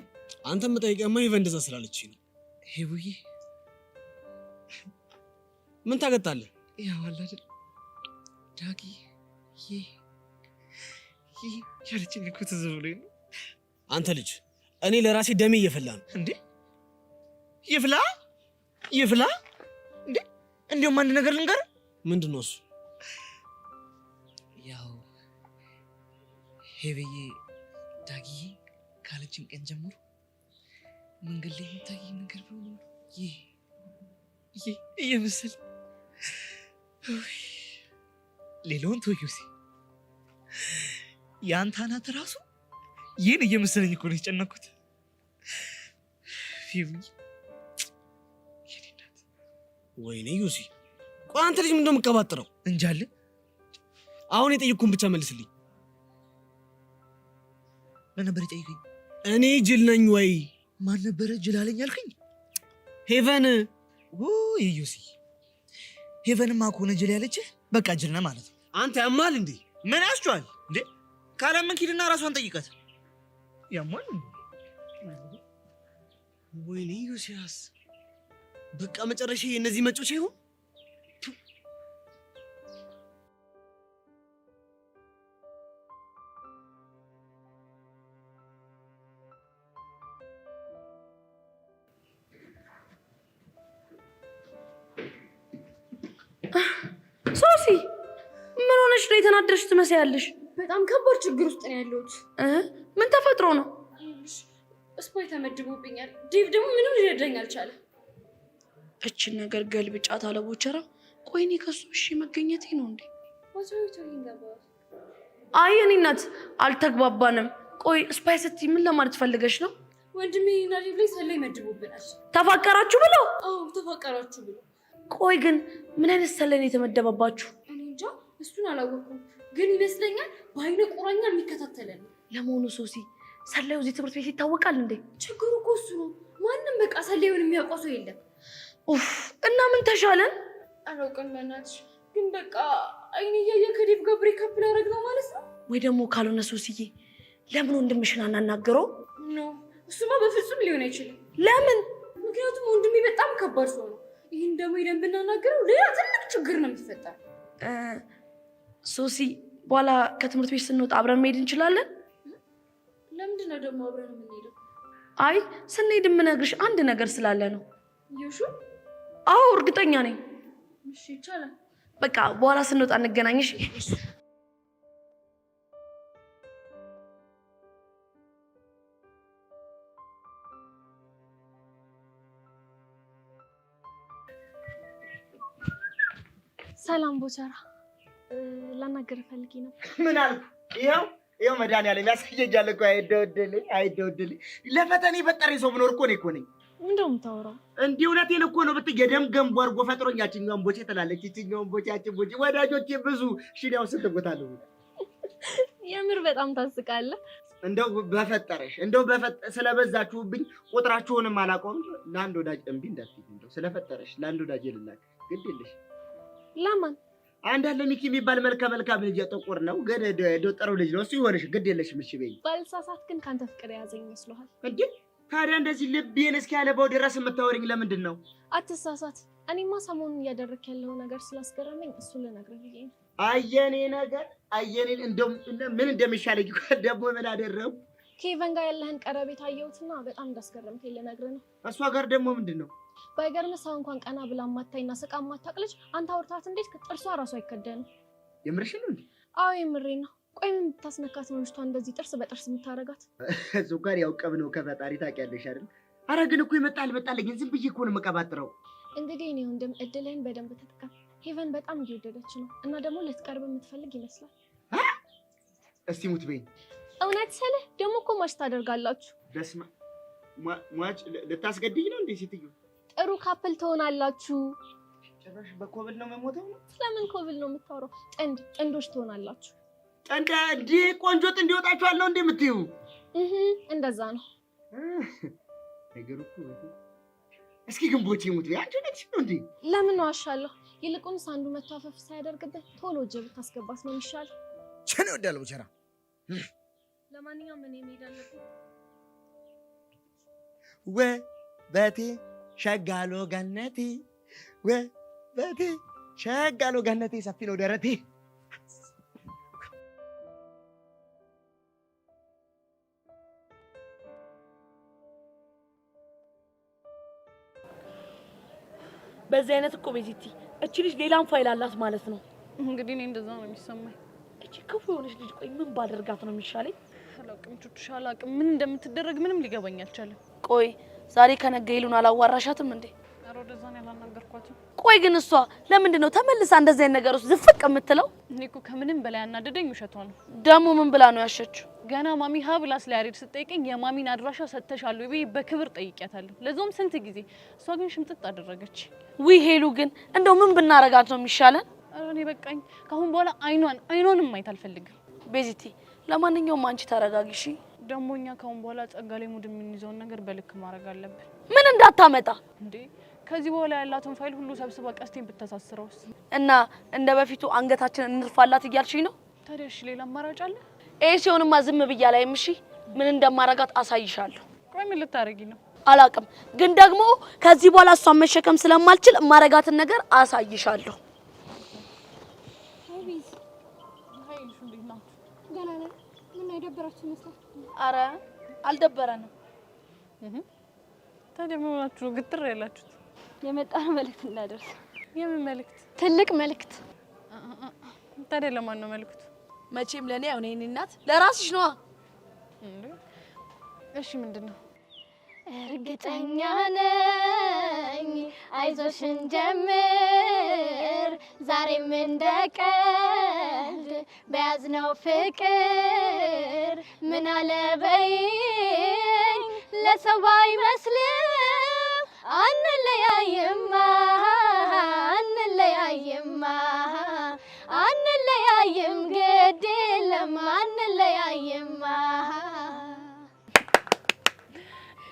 E: አንተ መጠየቂያማ ሄቨን እንደዛ ስላለችኝ ነው።
H: ሄቡዬ
E: ምን ታገጣለህ?
H: ያው አለ አይደል ዳጊ ያለችኝ እኮ ትዝ ብሎኝ ነው።
E: አንተ ልጅ እኔ ለራሴ ደሜ እየፈላ ነው።
H: እንዴ ይፍላ እንዴ? እንዲያውም አንድ ነገር ልንገርህ።
E: ምንድን ነው እሱ?
H: ያው ሄብዬ ዳጊዬ ካለችን ቀን ጀምሮ መንገድ ላይ የሚታይ ነገር በሙሉ ይህ እየመሰለ ሌላውን ተወጊው የአንተ አናት ራሱ ይህን እየመሰለኝ እኮ ነው የተጨነኩት።
E: ወይኔ ዩሲ፣ ቆይ አንተ ልጅ ምንድን ነው የምትቀባጥረው?
H: እንጃለ።
E: አሁን የጠየቅኩህን ብቻ መልስልኝ።
H: ምን ነበር የጠየቀኝ?
E: እኔ ጅል ነኝ ወይ?
H: ማን ነበረ ጅል አለኝ ያልከኝ?
E: ሄቨን።
H: ዩሲ፣ ሄቨንማ ከሆነ ጅል ያለችህ በቃ ጅል ነህ ማለት ነው።
E: አንተ ያማል እንዴ?
H: ምን ያስችዋል እንዴ? ካላመንክ ሂድና ራሷን ጠይቀት። ያማል እንዴ?
E: ወይኔ ዩሲያስ፣ በቃ መጨረሻ የእነዚህ መጮች ይሁን።
F: ሶሲ ምን ሆነሽ ነው? የተናደድሽ ትመስያለሽ።
G: በጣም ከባድ ችግር ውስጥ ነው ያለሁት።
F: ምን ተፈጥሮ ነው?
G: ስፓይ ተመድቦብኛል። ዴቭ ደግሞ ምንም ሊረዳኝ አልቻለም።
F: እችን ነገር ገልብጫት አለ ቦቸራ። ቆይ እኔ ከሱ እሺ መገኘቴ ነው እንዴ? አይ እኔ እናት አልተግባባንም። ቆይ ስፓይ ስትይ ምን ለማለት ፈልገሽ ነው?
G: ወንድሜ እና ዴቭ ላይ ሰላይ መድቦብናል።
F: ተፋቀራችሁ ብሎ?
G: አዎ ተፋቀራችሁ ብሎ።
F: ቆይ ግን ምን አይነት ሰላይ ነው የተመደበባችሁ?
G: እኔ እንጃ እሱን አላወኩም፣ ግን ይመስለኛል በአይነ ቁራኛ የሚከታተለን ነው።
F: ለመሆኑ ሶሲ ሰላዩ እዚህ ትምህርት ቤት ይታወቃል እንዴ?
G: ችግሩ እኮ እሱ ነው። ማንም በቃ ሰላዩን የሚያውቀው ሰው የለም።
F: ኡፍ እና ምን ተሻለን?
G: አላውቅም በእናትሽ፣ ግን በቃ አይኔ እያየ ከዴቭ ጋር ብሬክአፕ ላደርግ ነው ማለት ነው።
F: ወይ ደግሞ ካልሆነ ሶሲዬ ለምን ወንድምሽን አናናግረው?
G: ኖ እሱማ በፍጹም ሊሆን አይችልም።
F: ለምን?
G: ምክንያቱም ወንድሜ በጣም ከባድ ሰው ነው። ይህን ደግሞ ሄደን ብናናገረው ሌላ ትልቅ ችግር ነው የሚፈጠር።
F: ሶሲ በኋላ ከትምህርት ቤት ስንወጣ አብረን መሄድ እንችላለን?
G: ለምንድን ነው ደግሞ አብረን የምንሄደው?
F: አይ ስንሄድ የምነግርሽ አንድ ነገር ስላለ ነው።
G: ይሹ?
F: አዎ እርግጠኛ ነኝ።
G: እሺ ይቻላል።
F: በቃ በኋላ ስንወጣ እንገናኝሽ።
C: ሰላም ቦቸራ፣ ላናገር ፈልጌ ነበር።
H: ምን አልኩ? ይኸው መድኃኒዓለም ያሳየኛል እኮ። አይደውድልኝ ለፈተና የፈጠረኝ ሰው ብኖር እኮ እኔ እኮ ነኝ።
C: ምንድነው የምታወራው?
H: እንዲህ እውነቴን እኮ ነው ብትይ የደም ገንቦ አድርጎ ፈጥሮኝ ያችኛውን ቦቼ ትላለች፣ ይችኛውን ቦቼ፣ ያችን ቦቼ። ወዳጆቼ ብዙ ሺህ ያው ስንት ቦታ አለው።
C: የምር በጣም ታስቃለህ።
H: እንደው በፈጠረሽ ስለበዛችሁብኝ ቁጥራችሁንም አላውቀውም። ለአንድ ወዳጅ እምቢ እንዳትዪ፣ እንደው ስለፈጠረሽ ለአንድ ወዳጅ ልላክ። ግድ የለሽ።
C: ለማን?
H: አንድ አለ ሚኪ የሚባል መልካም ልጅ፣ ጥቁር ነው ግን ዶጠረው ልጅ ነው። እሱ ይሆንሽ። ግድ የለሽም። እሺ በይኝ።
C: ባልሳሳት ግን ካንተ ፍቅር የያዘኝ ይመስልሃል
H: እንዴ? ታዲያ እንደዚህ ልቤን እስኪያለበው ድረስ የምታወሪኝ ለምንድን ነው?
C: አትሳሳት። እኔማ ሰሞኑን እያደረክ ያለው ነገር ስላስገረመኝ እሱ ልነግርህ ብዬ ነው።
H: አየኔ ነገር አየኔ። እንደውም ምን እንደሚሻለኝ ደግሞ ምን አደረው?
C: ከኢቨን ጋር ያለህን ቀረቤት አየሁትና በጣም እንዳስገረምከኝ ልነግርህ ነው።
H: እሷ ጋር ደግሞ ምንድን ነው?
C: ባይገርምህ ሰው እንኳን ቀና ብላ ማታይና ስቃ ማታቅ ልጅ አንተ አውርታት እንዴት ጥርሷ ራሱ አይከደንም።
H: የምርሽን ነው እንዴ?
C: አዎ የምሬን ነው። ቆይ ምን ብታስነካት ነው ልጅቷ እንደዚህ ጥርስ በጥርስ የምታረጋት?
H: እሱ ጋር ያው ቀብ ነው ከፈጣሪ ታውቂያለሽ አይደል? ኧረ ግን እኮ ይመጣል አልመጣልኝ ዝም ብዬ እኮ ነው የምቀባጥረው።
C: እንግዲህ እኔ ወንድም እድልህን በደንብ ተጠቀም። ሄቨን በጣም እየወደደች ነው እና ደግሞ ልትቀርብ የምትፈልግ ይመስላል።
E: እስቲ ሙት በይኝ።
C: እውነት ስልህ ደግሞ እኮ ማች ታደርጋላችሁ።
E: በስመ ማች ልታስገድኝ ነው እንዴ ሴትዮ?
C: ጥሩ ካፕል ትሆናላችሁ።
E: ጭራሽ በኮብል ነው መሞተው ነው?
C: ስለምን ኮብል ነው የምታወራው? ጥንዶች ትሆናላችሁ።
E: ጥንድ እንዴ? ቆንጆ ጥንድ ይወጣችኋለሁ እንዴ የምትይው?
C: እንደዛ ነው
E: ነገሩ እኮ። እስኪ ግንቦት ይሙት አንቺ ነች ነው እንዴ?
C: ለምን ዋሻለሁ? ይልቁንስ አንዱ መታፈፍ ሳያደርግበት ቶሎ እጅ ብታስገባት ነው የሚሻለው።
E: ቸኔ ወዳለው ቸራ።
C: ለማንኛውም እኔ መሄድ አለብኝ።
E: በቴ ሸጋሎ ገነቴ በቴ ሸጋሎ ገነቴ ሰፊ ነው ደረቴ።
K: በዚህ አይነት እኮ ቤዚቲ እቺ ልጅ ሌላም ፋይል አላት ማለት ነው።
D: እንግዲህ እኔ እንደዛ ነው የሚሰማኝ።
K: እቺ ክፉ የሆነች ልጅ ቆይ ምን ባደርጋት ነው የሚሻለኝ?
D: አላውቅም ቹቹሻ፣ አላውቅም ምን እንደምትደረግ ምንም ሊገባኝ አልቻለም።
K: ቆይ ዛሬ ከነገ ይሉን አላዋራሻትም እንዴ?
D: ኧረ ወደዛ ነው ያላናገርኳትም።
K: ቆይ ግን እሷ ለምንድን ነው ተመልሳ እንደዚህ አይነት ነገር ውስጥ ዝፍቅ የምትለው?
D: እኔ እኮ ከምንም በላይ ያናደደኝ ውሸቷ ነው።
K: ደግሞ ምን ብላ ነው ያሸችው?
D: ገና ማሚ ሀ ብላ ስለ ያሬድ ስትጠይቀኝ የማሚን አድራሻ ሰጥተሻለሁ ብዬ በክብር ጠይቂያታለሁ። ለዛውም ስንት ጊዜ። እሷ ግን ሽምጥጥ አደረገች።
K: ውይ ሄሉ ግን እንደው ምን ብናረጋት ነው የሚሻለን?
D: ኧረ እኔ በቃኝ። ከአሁን በኋላ አይኗንም ማየት አልፈልግም።
K: ቤዚቲ ለማንኛውም አንቺ ተረጋጊ እሺ።
D: ደግሞ እኛ ከአሁን በኋላ ጸጋ ላይ ሙድ የምንይዘውን ነገር በልክ ማድረግ አለብን።
K: ምን እንዳታመጣ
D: እንዴ! ከዚህ በኋላ ያላትን ፋይል ሁሉ ሰብስባ ቀስቴን ብታሳስረውስ?
K: እና እንደ በፊቱ አንገታችንን እንርፋላት እያልሽኝ ነው?
D: ታዲያ እሺ ሌላ አማራጭ አለ?
K: ሲሆንማ ዝም ብያ ላይም እሺ ምን እንደማረጋት አሳይሻለሁ።
D: ቆይ ምን ልታረጊ ነው?
K: አላቅም፣ ግን ደግሞ ከዚህ በኋላ እሷን መሸከም ስለማልችል ማረጋትን ነገር አሳይሻለሁ።
F: ሀይቢዝ
D: ሀይልሽ እንዴት ናችሁ?
F: ገና ነኝ። ምን አይደበራችሁ ይመስላል?
K: አረ አልደበረንም።
D: ታዲያ ምን ሆናችሁ ግትር ያላችሁት?
F: የመጣን መልእክት እንዳደርስ።
D: የምን መልእክት?
F: ትልቅ መልእክት።
D: ታዲያ ለማን ነው መልእክቱ?
K: መቼም ለኔ ያው ነኝ እናት፣ ለራስሽ ነዋ።
D: እሺ ምንድነው?
F: እርግጠኛ ነኝ አይዞሽን ጀምር ዛሬም እንደቀልድ በያዝነው ፍቅር ምን አለበይኝ ለሰው አይመስልም አንለያይማ አንለያይም ግድ የለም አንለያይማ።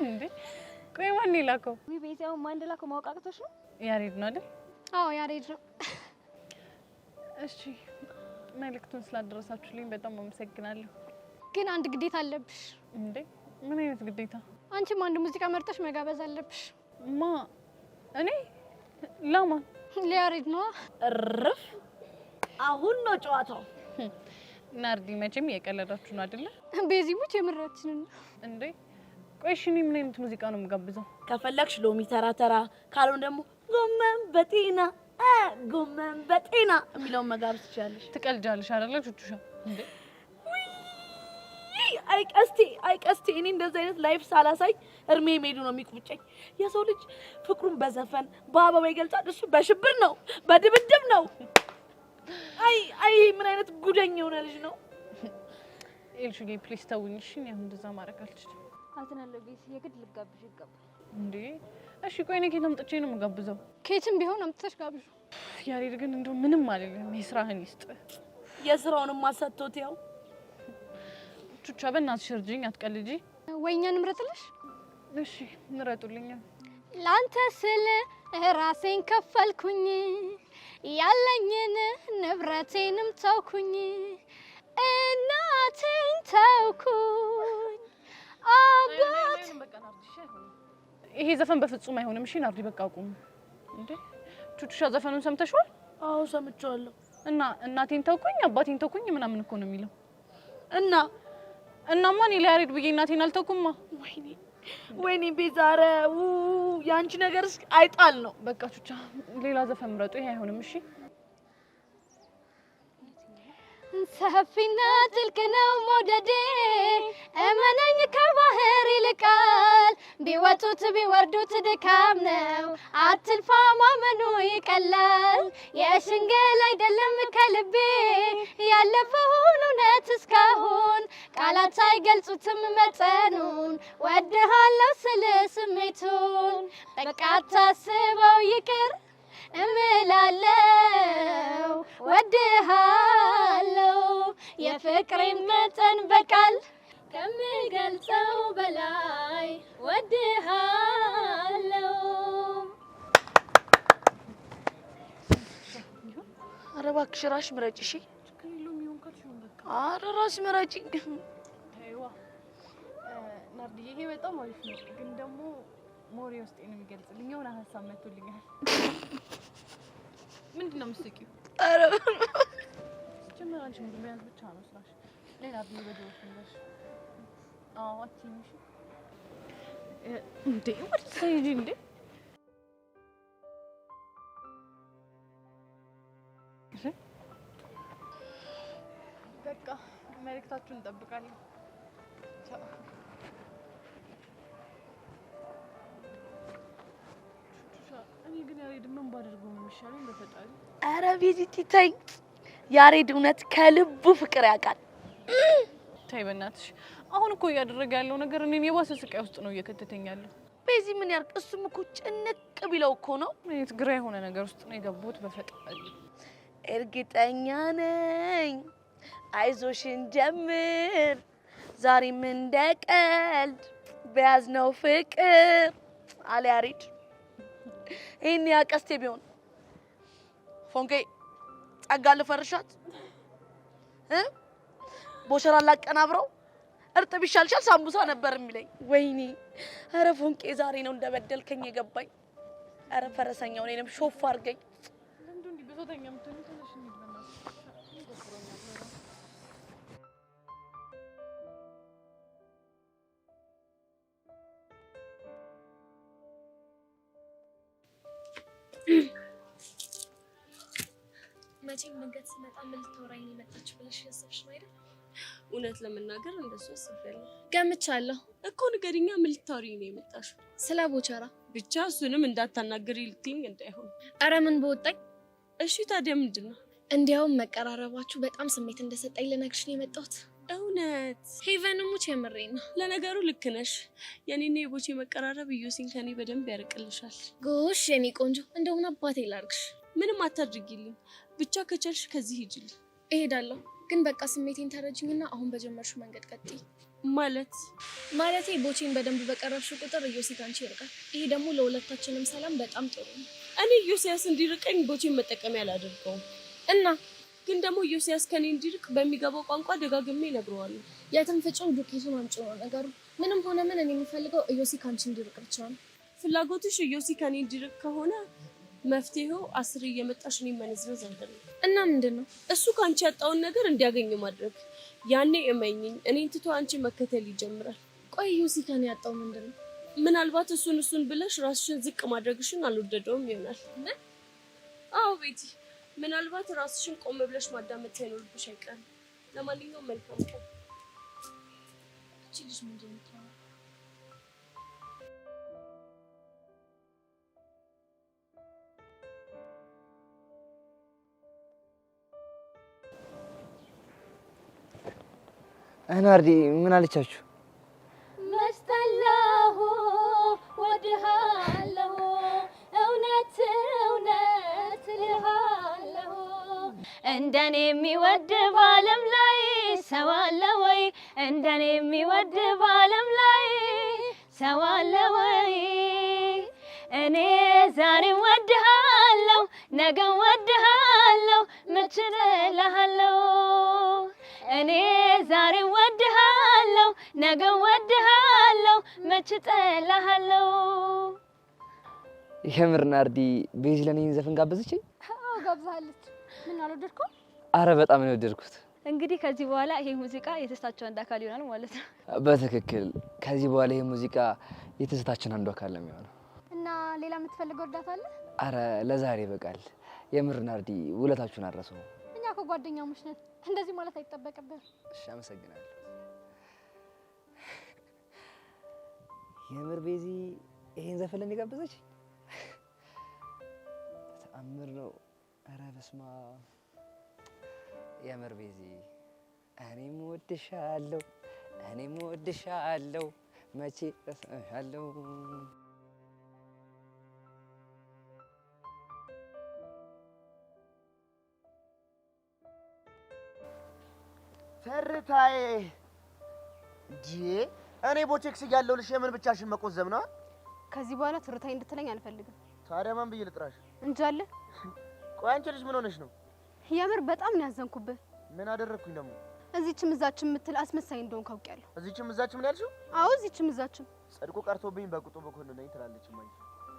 D: እንዴ ቆይ ማን ይላከው?
F: ቤዛው ማን እንደላከው ማወቅ አቅቶሽ ነው?
D: ያሬድ ነው አይደል?
F: አዎ ያሬድ ነው።
D: እሺ መልእክቱን ስላደረሳችሁልኝ በጣም አመሰግናለሁ።
F: ግን አንድ ግዴታ አለብሽ።
D: እንዴ ምን አይነት ግዴታ?
F: አንቺም አንድ ሙዚቃ መርጠሽ መጋበዝ አለብሽ።
D: ማ እኔ? ለማ?
F: ለያሬድ ነው።
K: እርፍ! አሁን ነው ጨዋታው።
D: ናርዲ መቼም እየቀለዳችሁ ነው አይደለ?
F: ቤዚሙች የምራችንን ነው።
D: እንዴ ቆይ እሺ እኔ ምን አይነት ሙዚቃ ነው የምጋብዘው?
K: ከፈለግሽ ሎሚ ተራ ተራ፣ ካልሆነ ደግሞ ጎመን በጤና የሚለውን መጋበዝ ትችላለሽ።
D: ትቀልጃለሽ አይደለ ቹቹሻ? እንዴ
K: አይቀስቲ እኔ እንደዚህ አይነት ላይፍ ሳላሳይ እርሜ ሜዱ ነው የሚቁጨኝ። የሰው ልጅ ፍቅሩን በዘፈን በአበባ ይገልጻል፣ እሱ በሽብር ነው በድብድብ ነው። አይ ምን አይነት ጉደኛ የሆነ ልጅ ነው።
D: ኤልሹጌ ፕሊስ ተውኝ እሺ። እኔ አሁን እንደዛ ማድረግ አልችልም።
F: አዝናለሁ ቤት የግድ ልጋብዥ ይገባል።
D: እንዴ እሺ ቆይ እኔ ከየት አምጥቼ ነው የምጋብዘው?
F: ከየትም ቢሆን አምጥተሽ ጋብዥ።
D: ያሬድ ግን እንደው ምንም አይደለም። የስራህን ይስጥ።
K: የስራውንም አሰጥቶት ያው
D: ቹቻ በእናትሽ እርጂኝ፣ አትቀልጂ።
F: ወይኛ ንምረጥልሽ?
D: እሺ ምረጡልኝ።
F: ላንተ ስል ራሴን ከፈልኩኝ ያለኝን ንብረቴንም ተውኩኝ እናቴን ተውኩኝ አባት።
D: ይሄ ዘፈን በፍጹም አይሆንም። እሺ ናርዲ በቃ አቁም። እንዴ ቹቹሻ ዘፈኑን ሰምተሽዋል?
K: አዎ ሰምቼዋለሁ።
D: እና እናቴን ተውኩኝ አባቴን ተውኩኝ ምናምን እኮ ነው የሚለው።
K: እናማ
D: እኔ ለያሬድ ብዬ እናቴን አልተውኩማ።
K: ወይኔ ቤዛረ ያንቺ ነገር አይጣል ነው።
D: በቃ ቹቻ ሌላ ዘፈን ምረጡ። ይሄ አይሆንም። እሺ
F: ሰፊና ጥልቅ ነው መውደዴ እመነኝ ከባህር ይልቃል
C: ቢወጡት ቢወርዱት ድካም ነው አትልፋ ማመኑ ይቀላል የሽንገል አይደለም ከልቤ ያለፈውን እውነት እስካሁን ቃላት አይገልጹትም መጠኑን ወድሃለሁ ስል ስሜቱን በቃ ታስበው ይቅር እምላለው ወድሃለሁ የፍቅሬን መጠን በቃል ከምገልጸው በላይ ወድሃለሁ።
K: ኧረ እባክሽ ራስሽ ምረጪ እሺ። ኧረ ራስሽ ምረጪ።
D: ተይዋ ናርዲዬ፣ ይሄ በጣም አሪፍ ነው፣ ግን ደግሞ ሞሪ ውስጤን የሚገልጽልኝ የሆነ ሀሳብ መጥቶልኛል። ምንድን ነው የምትስቂው?
K: ኧረ
D: ጀመር አንቺ ሙሉ መያዝ ብቻ ነው ስራሽ። ሌላ ቢሆን በጆሮሽ ነሽ። አዎ አትይኝ እንዴ ወደ ሰይጂ እንዴ በቃ መልእክታችሁን እንጠብቃለን። እኔ ግን ያሬድ ምን ባደርገው ነው የሚሻለኝ? በፈጣሪ
K: ኧረ ቤዚቲ ተይ፣ ያሬድ እውነት ከልቡ ፍቅር ያውቃል።
D: ተይ በእናትሽ። አሁን እኮ እያደረገ ያለው ነገር እኔን የባሰ ስቃይ ውስጥ ነው እየከተተኝ ያለው።
K: ቤዚ ምን ያርቅ? እሱም እኮ ጭንቅ ቢለው እኮ ነው።
D: እኔት ግራ የሆነ ነገር ውስጥ ነው የገባሁት። በፈጣሪ
K: እርግጠኛ ነኝ አይዞሽን ጀምር ዛሬም እንደ ቀልድ በያዝነው ፍቅር አለ ያሬድ። ይሄን ያቀስቴ ቢሆን ፎንቄ ጸጋ ልፈርሻት ቦሸራ ላቀናብረው እርጥብ ይሻልሻል ሳምቡሳ ነበር የሚለኝ። ወይኔ ኧረ ፎንቄ ዛሬ ነው እንደበደልከኝ የገባኝ። ኧረ ፈረሰኛው እኔንም ሾፍ አድርገኝ።
D: ለምንድን እንዲህ ብሶተኛ የምትሆኚው? ትንሽ እንሂድ በእናትሽ።
C: መቼም መንገድ ስመጣ ምን ልታወራኝ የመጣች ብለሽ ያሰብሽ ነው አይደል?
L: እውነት ለመናገር እንደሱ አስቤያለሁ።
C: ገምቻለሁ
L: እኮ ንገሪኛ፣ ምን ልታወሪኝ ነው የመጣሽው?
C: ስለ ቦቸራ
L: ብቻ እሱንም እንዳታናግሪ ልትይኝ እንዳይሆን።
C: ኧረ ምን በወጣኝ።
L: እሺ ታዲያ ምንድን ነው?
C: እንዲያውም መቀራረባችሁ በጣም ስሜት እንደሰጠኝ ልነግርሽ ነው የመጣሁት።
L: እውነት
C: ሄቨን ሙች የምሬን ነው።
L: ለነገሩ ልክ ነሽ። የኔና የቦቼ መቀራረብ ኢዮሲን ከኔ በደንብ ያርቅልሻል።
C: ጎሽ የኔ ቆንጆ፣ እንደውን አባቴ ላርግሽ።
L: ምንም አታድርጊልኝ፣ ብቻ ከቻልሽ ከዚህ ሂጂልኝ።
C: እሄዳለሁ፣ ግን በቃ ስሜቴን ተረጅኝና አሁን በጀመርሽው መንገድ ቀጥይ።
L: ማለቴ
C: ቦቼን በደንብ በቀረብሽው ቁጥር ኢዮሲ ካንቺ ይርቃል። ይሄ ደግሞ ለሁለታችንም ሰላም በጣም ጥሩ ነው።
L: እኔ ኢዮሲያስ እንዲርቀኝ ቦቼን መጠቀሚያ አላደርገውም
C: እና
L: ግን ደግሞ ኢዮሲያስ ከኔ እንዲርቅ በሚገባው ቋንቋ ደጋግሜ እነግረዋለሁ።
C: የትም ፍጹም ዱቄቱን አምጪ ነው ነገሩ። ምንም ሆነ ምን እኔ የምፈልገው ኢዮሲ ካንቺ እንዲርቅ ብቻ ነው።
L: ፍላጎትሽ ኢዮሲ ከኔ እንዲርቅ ከሆነ መፍትሄው 10 እየመጣሽ እኔን መነዝነዝ አይደለም።
C: እና ምንድን ነው?
L: እሱ ካንቺ ያጣውን ነገር እንዲያገኝ ማድረግ። ያኔ እመኝኝ እኔን ትቶ አንቺ መከተል ይጀምራል።
C: ቆይ ኢዮሲ ከኔ ያጣው ምንድን ነው?
L: ምናልባት እሱን ብለሽ ራስሽን ዝቅ ማድረግሽን አልወደደውም ይሆናል። አዎ ቤቲ፣ ምናልባት ራስሽን ቆም ብለሽ ማዳመጥ ሳይኖርብሽ አይቀርም። ለማንኛውም መልካም ቀን።
C: እቺ ልጅ ምንድን ነው?
J: ናርዲ ምን አለቻችሁ?
C: መስጠላሁ ወድሃለሁ እውነት እውነት እልሃለሁ። እንደኔ የሚወድ በዓለም ላይ ሰው አለ ወይ? እንደኔ የሚወድ በዓለም ላይ ሰው አለ ወይ? እኔ ዛሬ ወድሃለሁ ነገ ወድሃለሁ መች እልሃለሁ። እኔ ዛሬ ወድሃለሁ ነገ ወድሃለሁ መች እጠላሃለሁ።
J: የምር ናርዲ ቤዚ ለኔ ዘፈን ጋበዘችኝ?
G: አዎ ጋብዛለች። ምን አልወደድከው?
J: አረ በጣም ነው የወደድኩት።
G: እንግዲህ ከዚህ በኋላ ይሄ ሙዚቃ የተስታቸው አንድ አካል ይሆናል ማለት ነው።
J: በትክክል ከዚህ በኋላ ይሄ ሙዚቃ የተስታችን አንዱ አካል ነው የሚሆነው።
G: እና ሌላ የምትፈልገው እርዳታ አለ?
J: አረ ለዛሬ ይበቃል። የምር ናርዲ ውለታችሁን አረሰው።
G: እኛ እኮ ጓደኛሞች ነን፣ እንደዚህ ማለት አይጠበቅብህም።
J: እሺ አመሰግናለሁ። የምር ቤዚ ይሄን ዘፈን ለኔ ጋበዘች? ተአምር ነው። ኧረ በስመ አብ። የምር ቤዚ እኔም እወድሻለሁ መቼ እረሳሻለሁ።
M: ትርታዬ እኔ ቦቴክስ እያለሁልሽ የምን ብቻሽን መቆዘም ነው?
N: ከዚህ በኋላ ትርታዬ እንድትለኝ አልፈልግም።
M: ታዲያ ማን ብዬ ልጥራሽ?
N: እንጃለ።
M: ቆይ አንቺ ልጅ ምን ሆነሽ ነው?
N: የምር በጣም ነው ያዘንኩብህ።
M: ምን አደረግኩኝ ደግሞ?
N: እዚህችም እዛችም የምትል አስመሳይ እንደሆንክ አውቄያለሁ።
M: እዚህችም እዛችም ነው ያልሽው?
N: አዎ እዚህችም እዛችም።
M: ጽድቁ ቀርቶብኝ በቁጡ በኮንነኝ ትላለች ማኝ።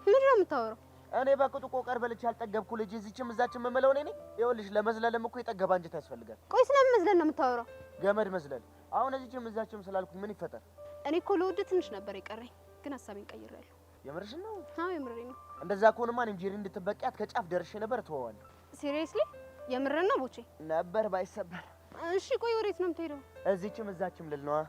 N: ምንድን ነው የምታወራው?
M: እኔ በቁጡ ቆቀር በልቼ ያልጠገብኩ ልጅ እዚህችም እዛችም የምለው እኔ ነኝ? ይኸውልሽ ለመዝለልም እኮ የጠገባ አንጀት ያስፈልጋል።
N: ቆይ ስለምን መዝለል ነው የምታወራው?
M: ገመድ መዝለል። አሁን እዚህችም እዛችም ስላልኩኝ ምን ይፈጠር?
N: እኔ እኮ ለወድ ትንሽ ነበር የቀረኝ፣ ግን ሀሳቤን ቀይሬያለሁ።
M: የምርሽን ነው?
N: አዎ የምሬን ነው።
M: እንደዛ ከሆነማ እኔም ጄሪ እንድትበቂያት ከጫፍ ደርሼ ነበር እተወዋለሁ።
N: ሲሪየስሊ? የምርን ነው ቦቼ?
M: ነበር ባይሰበር።
N: እሺ ቆይ ወዴት ነው የምትሄደው?
M: እዚህችም እዛችም ልል ነዋ።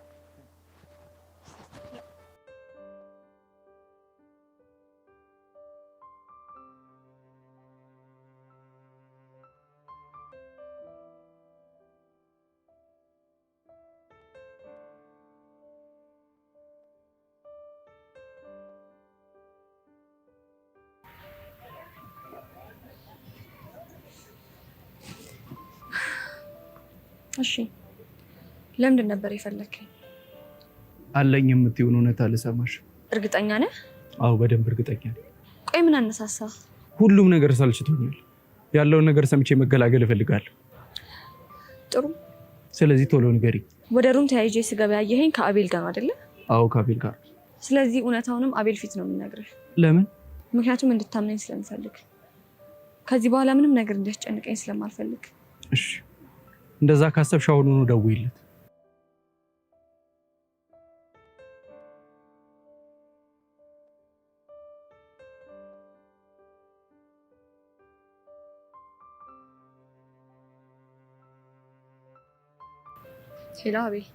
G: እሺ ለምንድን ነበር የፈለከኝ?
I: አለኝ የምትሆን እውነት አልሰማሽ።
G: እርግጠኛ ነህ?
I: አዎ በደንብ እርግጠኛ ነኝ።
G: ቆይ ምን አነሳሳ?
I: ሁሉም ነገር ሰልችቶኛል። ያለውን ነገር ሰምቼ መገላገል እፈልጋለሁ።
G: ጥሩ።
I: ስለዚህ ቶሎ ንገሪኝ።
G: ወደ ሩም ተያይዤ ስገባ ያየኸኝ ከአቤል ጋር አይደለ?
I: አዎ ከአቤል ጋር።
G: ስለዚህ እውነታውንም አቤል ፊት ነው የምነግርህ።
I: ለምን?
G: ምክንያቱም እንድታምነኝ ስለምፈልግ። ከዚህ በኋላ ምንም ነገር እንዲያስጨንቀኝ ስለማልፈልግ።
I: እሺ እንደዛ ካሰብሽ አሁኑኑ ደውይለት።
G: ሄሎ አቤል፣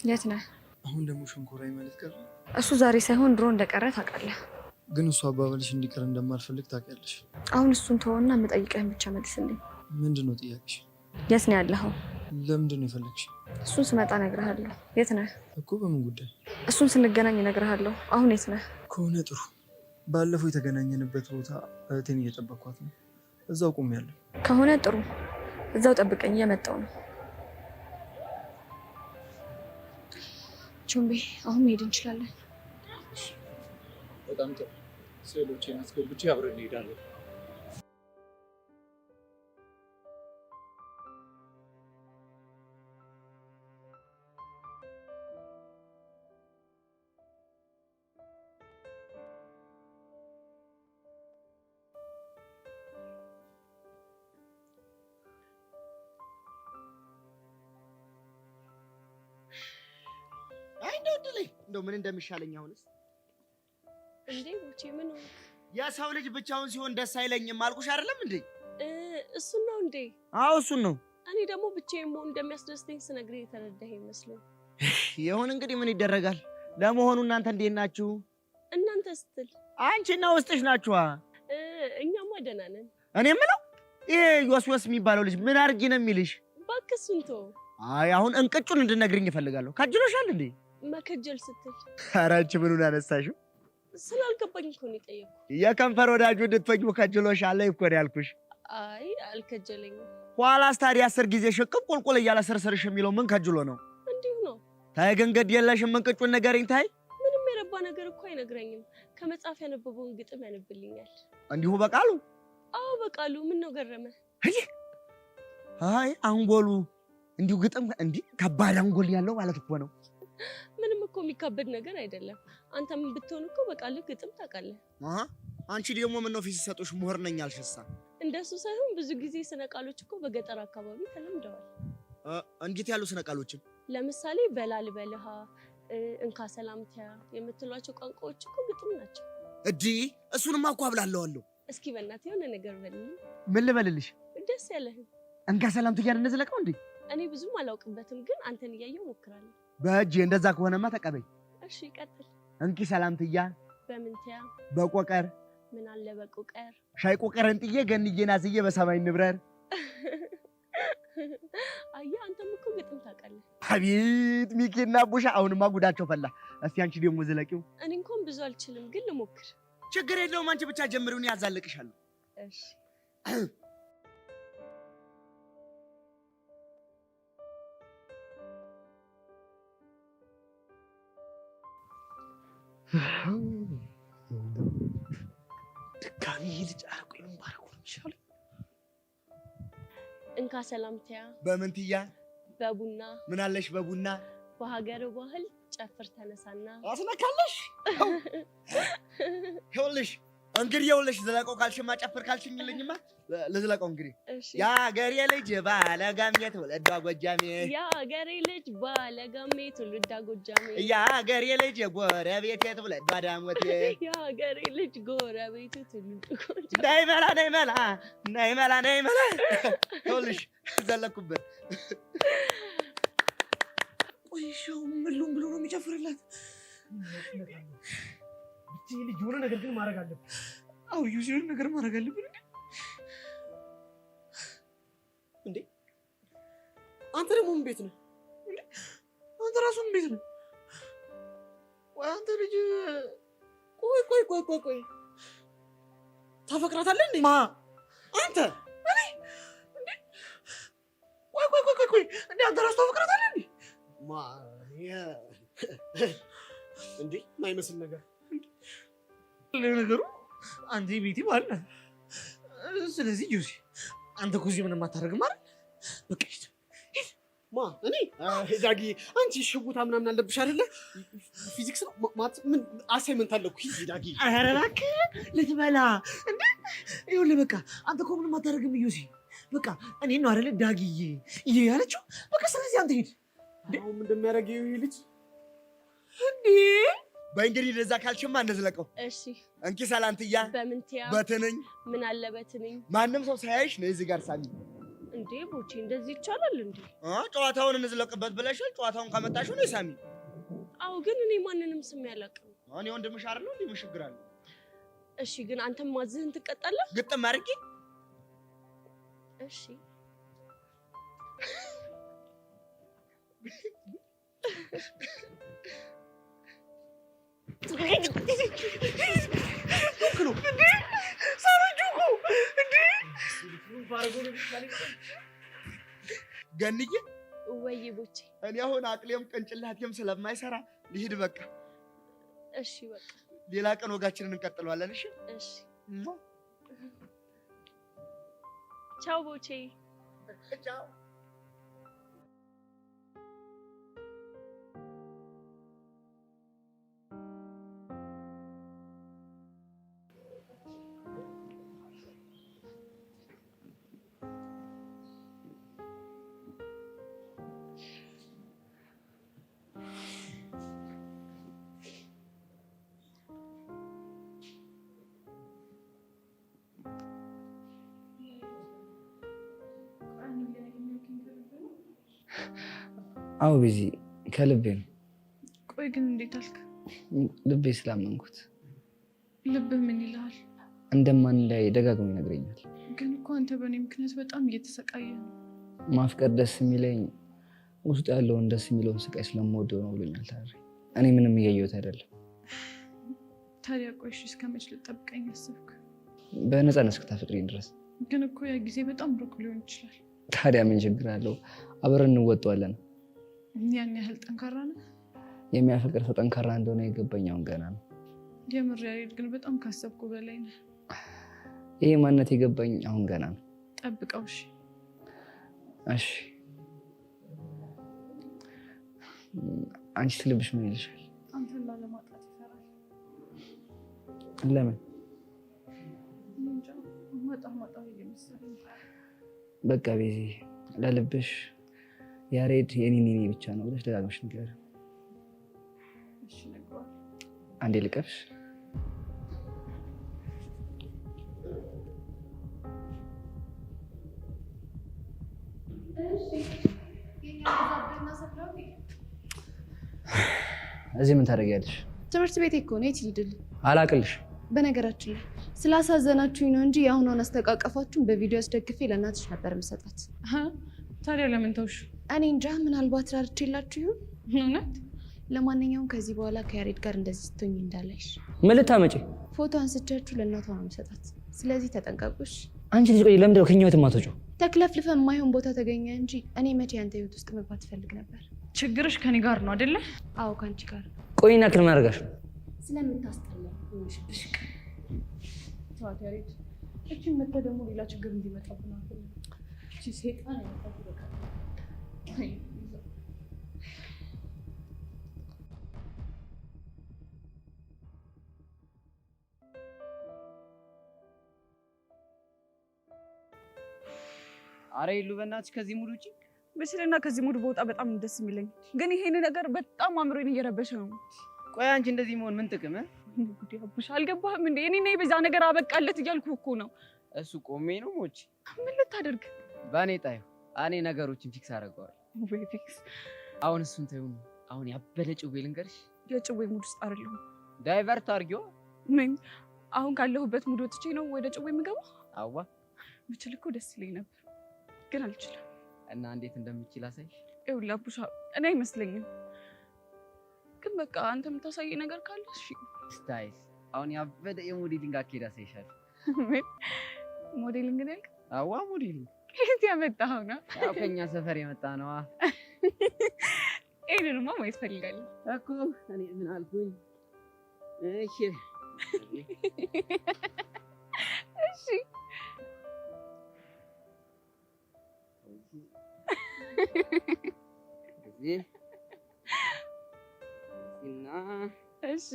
G: የት ነህ?
H: አሁን ደግሞ ሸንኮራይ ማለት ቀረ?
G: እሱ ዛሬ ሳይሆን ድሮ እንደቀረ ታውቃለህ።
H: ግን እሱ አባባልሽ እንዲቀር እንደማልፈልግ ታውቂያለሽ።
G: አሁን እሱን ተወውና የምጠይቀህን ብቻ መልስልኝ።
H: ምንድን ነው ጥያቄሽ?
G: የት ነው ያለኸው?
H: ለምንድን ነው የፈለግሽ?
G: እሱን ስመጣ እነግርሃለሁ። የት ነህ?
H: እኮ በምን ጉዳይ?
G: እሱን ስንገናኝ እነግርሃለሁ። አሁን የት ነህ?
H: ከሆነ ጥሩ። ባለፈው የተገናኘንበት ቦታ እህቴን እየጠበኳት ነው። እዛው ቆሜያለሁ።
G: ከሆነ ጥሩ፣ እዛው ጠብቀኝ፣ እየመጣሁ ነው። ቾምቤ አሁን መሄድ እንችላለን።
I: በጣም ጥሩ። ስዕሎቼን አስገብቼ አብረን እንሄዳለን።
M: እንደው ምን እንደሚሻለኝ አሁንስ።
L: እንዴ ቦቼ ምን ነው?
M: የሰው ልጅ ብቻውን ሲሆን ደስ አይለኝም አልኩሽ አይደለም እንዴ?
L: እሱን ነው እንዴ?
M: አዎ እሱን ነው።
L: እኔ ደግሞ ብቻዬን መሆን እንደሚያስደስተኝ ስነግርህ የተረዳህ ይመስለኝ።
M: ይሁን እንግዲህ ምን ይደረጋል። ለመሆኑ እናንተ እንዴት ናችሁ?
L: እናንተ ስትል
M: አንቺና ውስጥሽ ናችኋ?
L: እኛማ ደህና ነን።
M: እኔ የምለው ይሄ ዮስዮስ የሚባለው ልጅ ምን አድርጊ ነው የሚልሽ?
L: እባክህ እሱን ተው።
M: አይ አሁን እንቅጩን እንድነግርኝ እፈልጋለሁ። ካጅሎሻል እንዴ?
L: መከጀል ስትል
M: ኧረ አንቺ ምኑን አነሳሽው?
L: ስላልገባኝ እኮ ነው የጠየኩህ።
M: የከንፈር ወዳጁ እንድትፈኝ ከጅሎሻል እኮ ነው ያልኩሽ።
L: አይ አልከጀለኝም።
M: ኋላስ ታዲያ 10 ጊዜ ሽቅብ ቁልቁል እያለ ስርስርሽ የሚለው ምን ከጅሎ ነው?
L: እንዲሁ ነው።
M: ታይ ገንገድ የለሽም። እንቅጩን ንገሪኝ። ታይ
L: ምንም የረባ ነገር እኮ አይነግረኝም። ከመጽሐፍ ያነበበውን ግጥም ያነብልኛል።
M: እንዲሁ በቃሉ?
L: አዎ በቃሉ። ምን ነው ገረመ?
M: አይ አንጎሉ እንዲሁ ግጥም እንዲህ ከባድ አንጎል ያለው ማለት እኮ ነው።
L: ምንም እኮ የሚካበድ ነገር አይደለም። አንተ ምን ብትሆን እኮ በቃልህ ግጥም ታውቃለህ።
M: አንቺ ደግሞ ምን ነው ፊት ሰጦሽ ምሁር ነኝ አልሽሳ?
L: እንደሱ ሳይሆን ብዙ ጊዜ ስነ ቃሎች እኮ በገጠር አካባቢ ተለምደዋል።
M: እንዴት ያሉ ስነ ቃሎችን?
L: ለምሳሌ በላል በልሃ፣ እንካ ሰላምታ የምትሏቸው ቋንቋዎች እኮ ግጥም ናቸው።
M: እዲ እሱንማ እኮ አብላለዋለሁ።
L: እስኪ በእናትህ የሆነ ነገር በልልኝ።
M: ምን ልበልልሽ?
L: ደስ ያለህን።
M: እንካ ሰላምታ እያልን እንዝለቀው እንዴ?
L: እኔ ብዙም አላውቅበትም፣ ግን አንተን እያየሁ ሞክራለሁ።
M: በእጄ እንደዛ ከሆነማ ተቀበይ።
L: እሺ ቀጥል።
M: እንኪ ሰላምትያ
L: በምንትያ
M: በቆቀር
L: ምን አለ በቆቀር
M: ሻይ ቆቀረን ጥዬ ገንዬና ዝዬ በሰማይ ንብረር
L: አያ አንተም እኮ ግጥም ታውቃለህ።
M: አቤት ሚኪና ቡሻ አሁንማ ጉዳቸው ፈላ። እስቲ አንቺ ደግሞ ዝለቂው።
L: እኔ እንኳን ብዙ አልችልም ግን ልሞክር።
M: ችግር የለውም አንቺ ብቻ ጀምሪው እኔ ያዛልቅሻለሁ።
L: እሺ
E: ድጋሚ ልጅ አርቆኝ ባርቆ ይሻላል።
L: እንካ ሰላምትያ
M: በምንትያ
L: በቡና
M: ምን አለሽ በቡና
L: በሀገር ባህል ጨፍር ተነሳና
M: አስነካለሽ። ይኸውልሽ እንግዲህ ይኸውልሽ ዝለቀው ካልሽማ ጨፍር ካልሽኝልኝማ ልዝለቀው እንግዲህ የሀገሬ ልጅ ባለጋሜ ትውልዷ ጎጃሜ
L: የሀገሬ ልጅ ባለጋሜ ትውልዷ ጎጃሜ
M: የሀገሬ ልጅ ጎረቤቴ ትውልዷ ዳሞቴ
L: የሀገሬ ልጅ ጎረቤቴ ትውልዷ ጎጃሜ
M: ነይመላ ነይመላ ነይመላ ነይመላ ይኸውልሽ ዘለኩበት።
E: ቆይሻው ምሉም ብሎ ነው የሚጨፍርላት። ብቻ ልጅ የሆነ ነገር ግን ማድረግ አለብን። አው የሆነ ነገር ማድረግ አለብን። እንዴ አንተ ደግሞ ምን ቤት ነህ እንዴ? አንተ ራሱ ምን ቤት ነህ? ወይ አንተ ልጅ ቆይ ታፈቅራታለህ እንዴ? ማ አንተ እኔ እንዴ ቆይ እንዴ አንተ ራሱ ታፈቅራታለህ እንዴ? ማ እንዴ ማይመስል ነገር ለነገሩ አንተ ቤቲ ማለት ስለዚህ ጆሲ አንተ እኮ እዚህ ምንም አታደርግም አይደል? በቃ ሂድ ማ እኔ ዳጊ አንቺ ሽጉታ ምናምን አለብሽ አይደለ? ፊዚክስ ነው ማለት ምን አሳይመንት አለ እኮ ሂድ ዳጊ። ኧረ እባክህ ልትበላ እንዴ? ይኸውልህ በቃ አንተ እኮ ምንም አታደርግም ጆሲ። በቃ እኔ ነው አይደለ ዳጊዬ ይሄ ያለችው። በቃ ስለዚህ አንተ ሂድ። አሁን ምን እንደሚያደርግ ይሄ ልጅ እንዴ? በእንግዲህ ለዛ ካልሽማ እንዝለቀው።
L: እሺ
M: እንኪ ሰላምትያ
L: በምንትያ
M: በትንኝ
L: ምን አለ በትንኝ
M: ማንም ሰው ሳያይሽ ነው እዚህ ጋር ሳሚ።
L: እንዴ ቦቼ እንደዚህ ይቻላል እንዴ?
M: ጨዋታውን እንዝለቅበት ብለሻል። ጨዋታውን ካመጣሽው ነው ሳሚ።
L: አዎ ግን እኔ ማንንም ስም ያላቀም
M: እኔ ወንድምሽ አይደል እንዴ? ምን ችግር አለ?
L: እሺ ግን አንተም ማዝህን ትቀጣለህ?
M: ግጥም አድርጊ።
L: እሺ
M: ገንዬ
L: ወይ ቦቼ
M: እኔ አሁን አቅሌም ቅንጭላቴም ስለማይሰራ ልሂድ በቃ።
L: እሺ በቃ
M: ሌላ ቀን ወጋችንን እንቀጥለዋለን። እሺ
L: እሺ ቻው ቦቼ
M: ቻው።
J: አዎ ቤዚ ከልቤ ነው።
D: ቆይ ግን እንዴት አልክ?
J: ልቤ ስላመንኩት።
D: ልብህ ምን ይልሃል?
J: እንደማን ላይ ደጋግሞ ይነግረኛል።
D: ግን እኮ አንተ በእኔ ምክንያት በጣም እየተሰቃየ ነው።
J: ማፍቀር ደስ የሚለኝ ውስጥ ያለውን ደስ የሚለውን ስቃይ ስለምወደው ነው ብሎኛል። ታዲያ እኔ ምንም እያየሁት አይደለም።
D: ታዲያ ቆይሽ እስከ መች ልጠብቀኝ አሰብክ?
J: በነፃነት እስክታፈቅሪኝ ድረስ።
D: ግን እኮ ያ ጊዜ በጣም ሩቅ ሊሆን ይችላል።
J: ታዲያ ምን ችግር አለው? አብረን እንወጣዋለን።
D: ያን ያህል ጠንካራ ነህ?
J: የሚያፈቅር ሰው ጠንካራ እንደሆነ የገባኝ አሁን ገና ነው።
D: የምር ያሬድ ግን በጣም ካሰብኩ በላይ ነህ።
J: ይሄ ማንነት የገባኝ አሁን ገና ነው።
D: ጠብቀው። እሺ
J: እሺ። አንቺ ልብሽ ምን ይልሻል?
D: አንተን ላለማጣት ይፈራል።
J: ለምን?
D: እንጃ ማጣ እየመሰለኝ።
J: በቃ ቤዚ ለልብሽ ያሬድ የኔ ብቻ ነው ብለሽ ደጋግመሽ ንገሪው።
D: እሺ ነግሯል።
J: አንዴ ልቀፍሽ። እዚህ ምን ታደርጊያለሽ?
O: ትምህርት ቤት እኮ ነው። የት ልሂድልህ?
J: አላቅልሽ።
O: በነገራችን ላይ ስላሳዘናችሁኝ ነው እንጂ የአሁኗን አስተቃቀፋችሁን በቪዲዮ አስደግፌ ለእናትሽ ነበር የምሰጣት።
D: ታዲያ ለምን ተውሽ?
O: እኔ እንጃ፣ ምናልባት ራርቼላችሁ ይሁን።
D: እውነት?
O: ለማንኛውም ከዚህ በኋላ ከያሬድ ጋር እንደዚህ ስትሆኝ እንዳላይሽ።
J: ምን ልታመጪ?
O: ፎቶ አንስቻችሁ ለእናቷ ነው የምሰጣት። ስለዚህ ተጠንቀቁሽ።
J: አንቺ ልጅ ቆይ፣ ለምንድን ነው ከኛ ቤት የማትወጪው?
O: ተክለፍልፈ የማይሆን ቦታ ተገኘ እንጂ እኔ መቼ ያንተ ህይወት ውስጥ መግባት ትፈልግ ነበር።
D: ችግርሽ ከኔ ጋር ነው አይደለ?
O: አዎ ከአንቺ ጋር።
J: ቆይና ክል ማድረጋሽ
O: ስለምታስጠላ ብሽቅ
D: ተዋት ያሬድ። እቺን መጣ ደግሞ ሌላ ችግር እንዲመጣብን አልፈልግም። እቺ ሴጣን ያመጣት በቃ።
B: አረ ይሉ በእናትሽ ከዚህ ሙድ ውጪ
D: በስለና ከዚህ ሙድ በወጣ በጣም ደስ የሚለኝ ግን ይሄን ነገር በጣም አምሮኝ እየረበሸ ነው።
B: ቆይ አንቺ እንደዚህ መሆን ምን ጥቅም?
D: ጉዲ አቡሽ አልገባህም እንዴ? እኔ ነኝ በዛ ነገር አበቃለት እያልኩ እኮ ነው።
B: እሱ ቆሜ ነው ሞች።
D: ምን ልታደርግ?
B: ባኔ ጣዩ እኔ ነገሮችን ፊክስ አደርገዋለሁ።
D: ወይ ፊክስ?
B: አሁን እሱን ተይው። አሁን ያበደ ጭዌ ልንገርሽ።
D: የጭዌ ሙድ ውስጥ አይደለሁም።
B: ዳይቨርት አድርጊው።
D: ምን አሁን ካለሁበት ሙድ ወጥቼ ነው ወደ ጭዌ የምገባው?
B: አዋ
D: ብችል እኮ ደስ ይለኝ ነበር ግን አልችልም።
B: እና እንዴት እንደምችል አሳይሽ።
D: ይኸውልህ አቡሻ እኔ አይመስለኝም ግን በቃ አንተ የምታሳይ ነገር ካለ እሺ።
B: ስታይስ አሁን ያበደ የሞዴሊንግ አካሄድ አሳይሻለሁ።
D: ሞዴሊንግ ነው?
B: አዋ ሞዴሊንግ
D: ከየት ያመጣኸው ነው?
B: ያው ከኛ ሰፈር የመጣ ነው።
D: ይሄንንማ ማየት ፈልጋለሁ
B: እኮ። እኔ ምን አልኩኝ? እሺ
D: እሺ
B: እዚህ እና
D: እሺ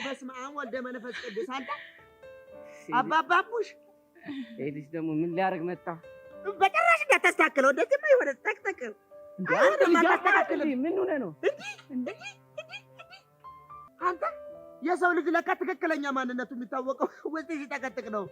M: በስመ አብ ወልደ መንፈስ ቅዱስ። አንተ አባባቡሽ
B: ልጅ ደግሞ ምን ሊያደርግ መጣ?
M: በጭራሽ እንዳታስተካክለው። እንደዚህ የሆነ ጠቅጠቅ
B: ምን ሆነ ነው
M: አንተ? የሰው ልጅ ለካ ትክክለኛ ማንነቱ የሚታወቀው ውስጥ ሲጠቀጥቅ ነው።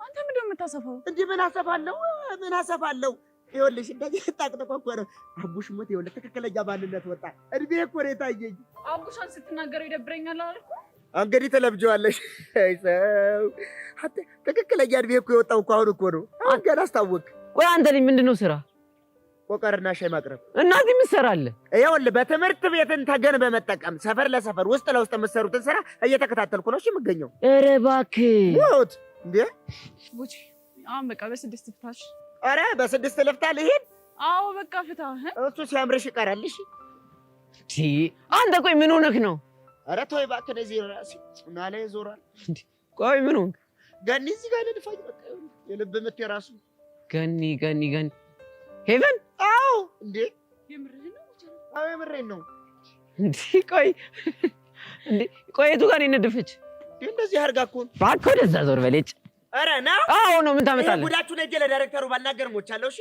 D: አንተ ምንድን ነው የምታሰፋው?
M: እንዲህ ምን አሰፋለሁ? ምን አሰፋለሁ? ይኸውልሽ እንደዚህ ጠቅጥቆ እኮ ነው አቡሽ ሞት። ይኸውልህ ትክክለኛ ማንነት ወጣ። እድሜ እኮ ነው የታየኝ።
D: አቡሻን ስትናገረው ይደብረኛል አላልኩም?
M: እንግዲህ ትለምጂዋለሽ። አይ ሰው አንተ ትክክለኛ እድሜ እኮ የወጣው እኮ አሁን እኮ ነው። አሁን ገና አስታወቅ።
B: ቆይ አንተ ልጅ ምንድን ነው ስራ?
M: ቆቀርና ሻይ ማቅረብ።
B: እናዚህ ምን ትሰራለህ?
M: ይኸውልህ በትምህርት ቤትን ተገን በመጠቀም ሰፈር ለሰፈር ውስጥ ለውስጥ የምትሰሩትን ስራ እየተከታተልኩ ነው። እሺ የምገኘው።
B: ኧረ እባክህ
M: ሞት እንዴ!
D: ቡቺ አሁን በቃ በስድስት ፍታሽ።
M: ኧረ በስድስት ልፍታ ልሂድ?
D: አዎ በቃ ፍታ።
M: እሱ ሲያምርሽ ይቀራል። እሺ
B: አንተ ቆይ ምን ሆነህ ነው?
M: ኧረ ተወኝ እባክህ። እዚህ ራሴ ናለ ይዞራል።
B: ቆይ ምን ሆንክ?
M: ገኒ እዚህ ጋር ልድፋኝ። በቃ የልብ ምት የራሱ
B: ገኒ ሄቨን።
M: አዎ እንዴ
D: የምርህን ነው?
M: አዎ የምሬን ነው።
B: እንዴ ቆይ የቱ ጋር ነው የነደፈች?
M: እንደዚህ አድርጋ እኮ
B: እባክህ ወደዛ ዞር በለች።
M: ኧረ ና።
B: አዎ ነው። ምን ታመጣለህ?
M: ጉዳችሁ ነጀ ለዳይሬክተሩ ባልናገር ሞቻለሁ። እሺ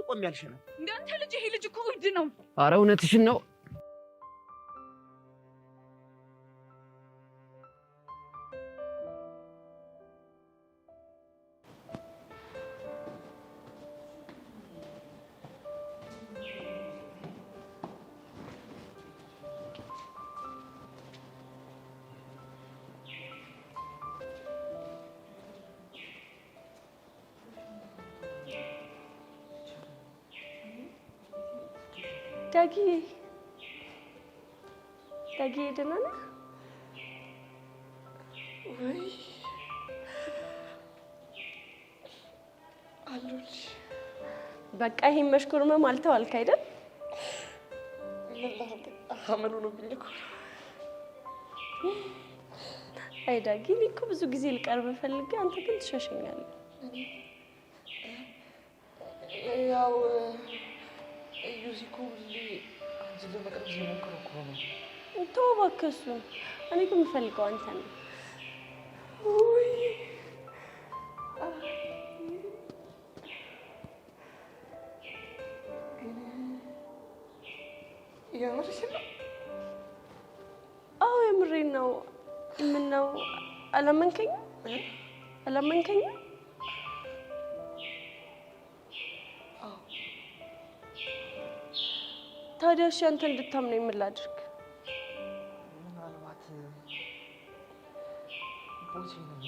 M: ቆሜ አልሸነም።
D: እንደ አንተ ልጅ ይሄ ልጅ እኮ ውድ ነው።
B: ኧረ እውነትሽን ነው።
L: ዳጊ ደህና ነህ? ወይ አሉልሽ። በቃ ይሄን መሽኮርመም አልተዋልክ አይደል? አመሉ ነው ብኝኩ። አይ ዳጊ እኔ እኮ ብዙ ጊዜ ልቀርብ ፈልጌ አንተ ግን ትሸሸኛለህ።
E: ያው ዩዚኮ አንቺን ለመቅረብ እየሞከርኩ እኮ ነው።
L: ተው እባክህ እሱን። እኔ ግን የምፈልገው አንተ ነው። አላመንከኝም? ታዲያ እሺ አንተ እንድታምነኝ ምን ላድርግ?
B: ምናልባት ቦቴ ነው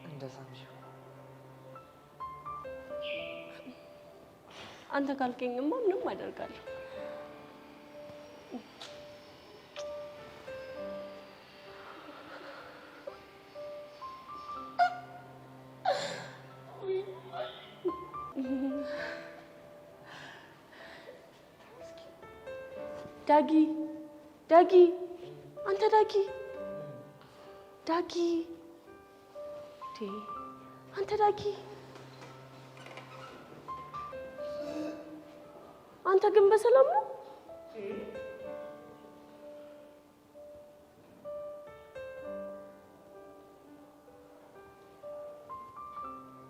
B: እንደዛ ነው።
L: አንተ ካልከኝማ ምንም አደርጋለሁ። ዳጊ አንተ ዳጊ አንተ ዳጊ አንተ ግን በሰላም ነው?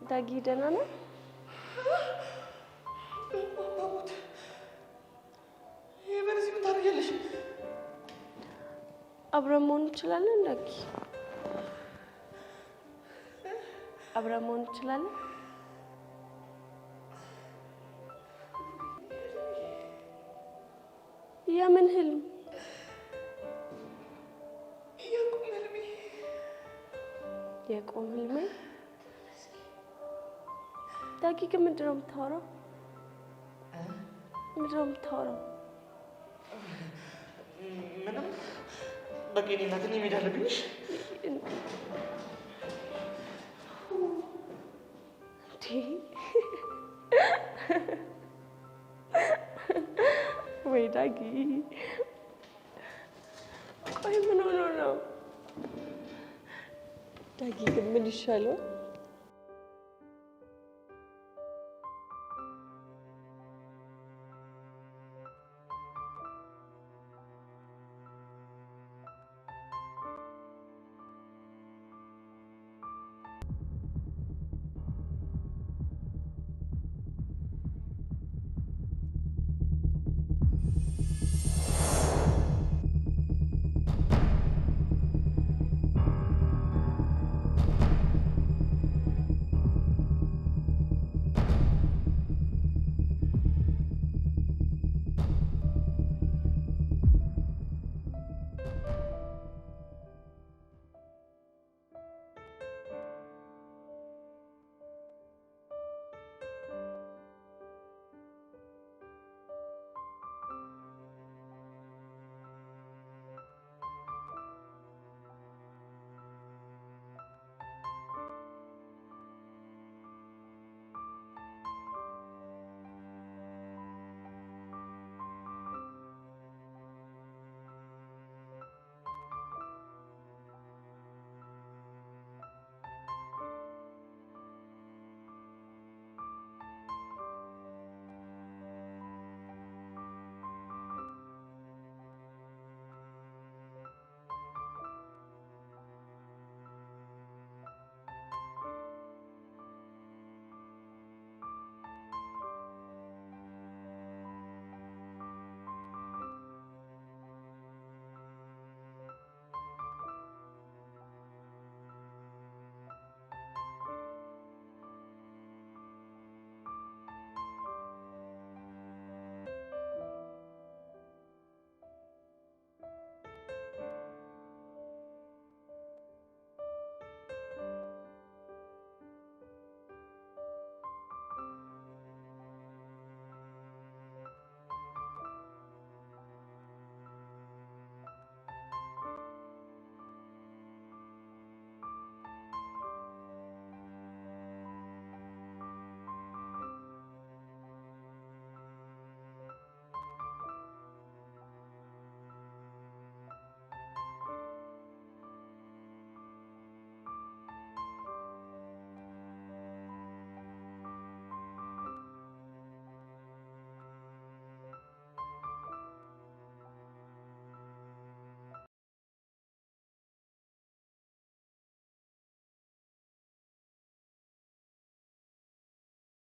L: ዳጊ ደህና ነህ? አብረን መሆን እንችላለን ዳጊ? አብረን መሆን እንችላለን? የምን ህልም? የቁም ህልሜ? ዳጊ ግን ምንድን ነው የምታወራው?
E: ምንም በቃ እኔ እናት እኔ መሄድ አለብኝ።
L: ወይ ዳጊ፣ ቆይ ምን ሆኖ ነው? ዳጊ ግን ምን ይሻለው?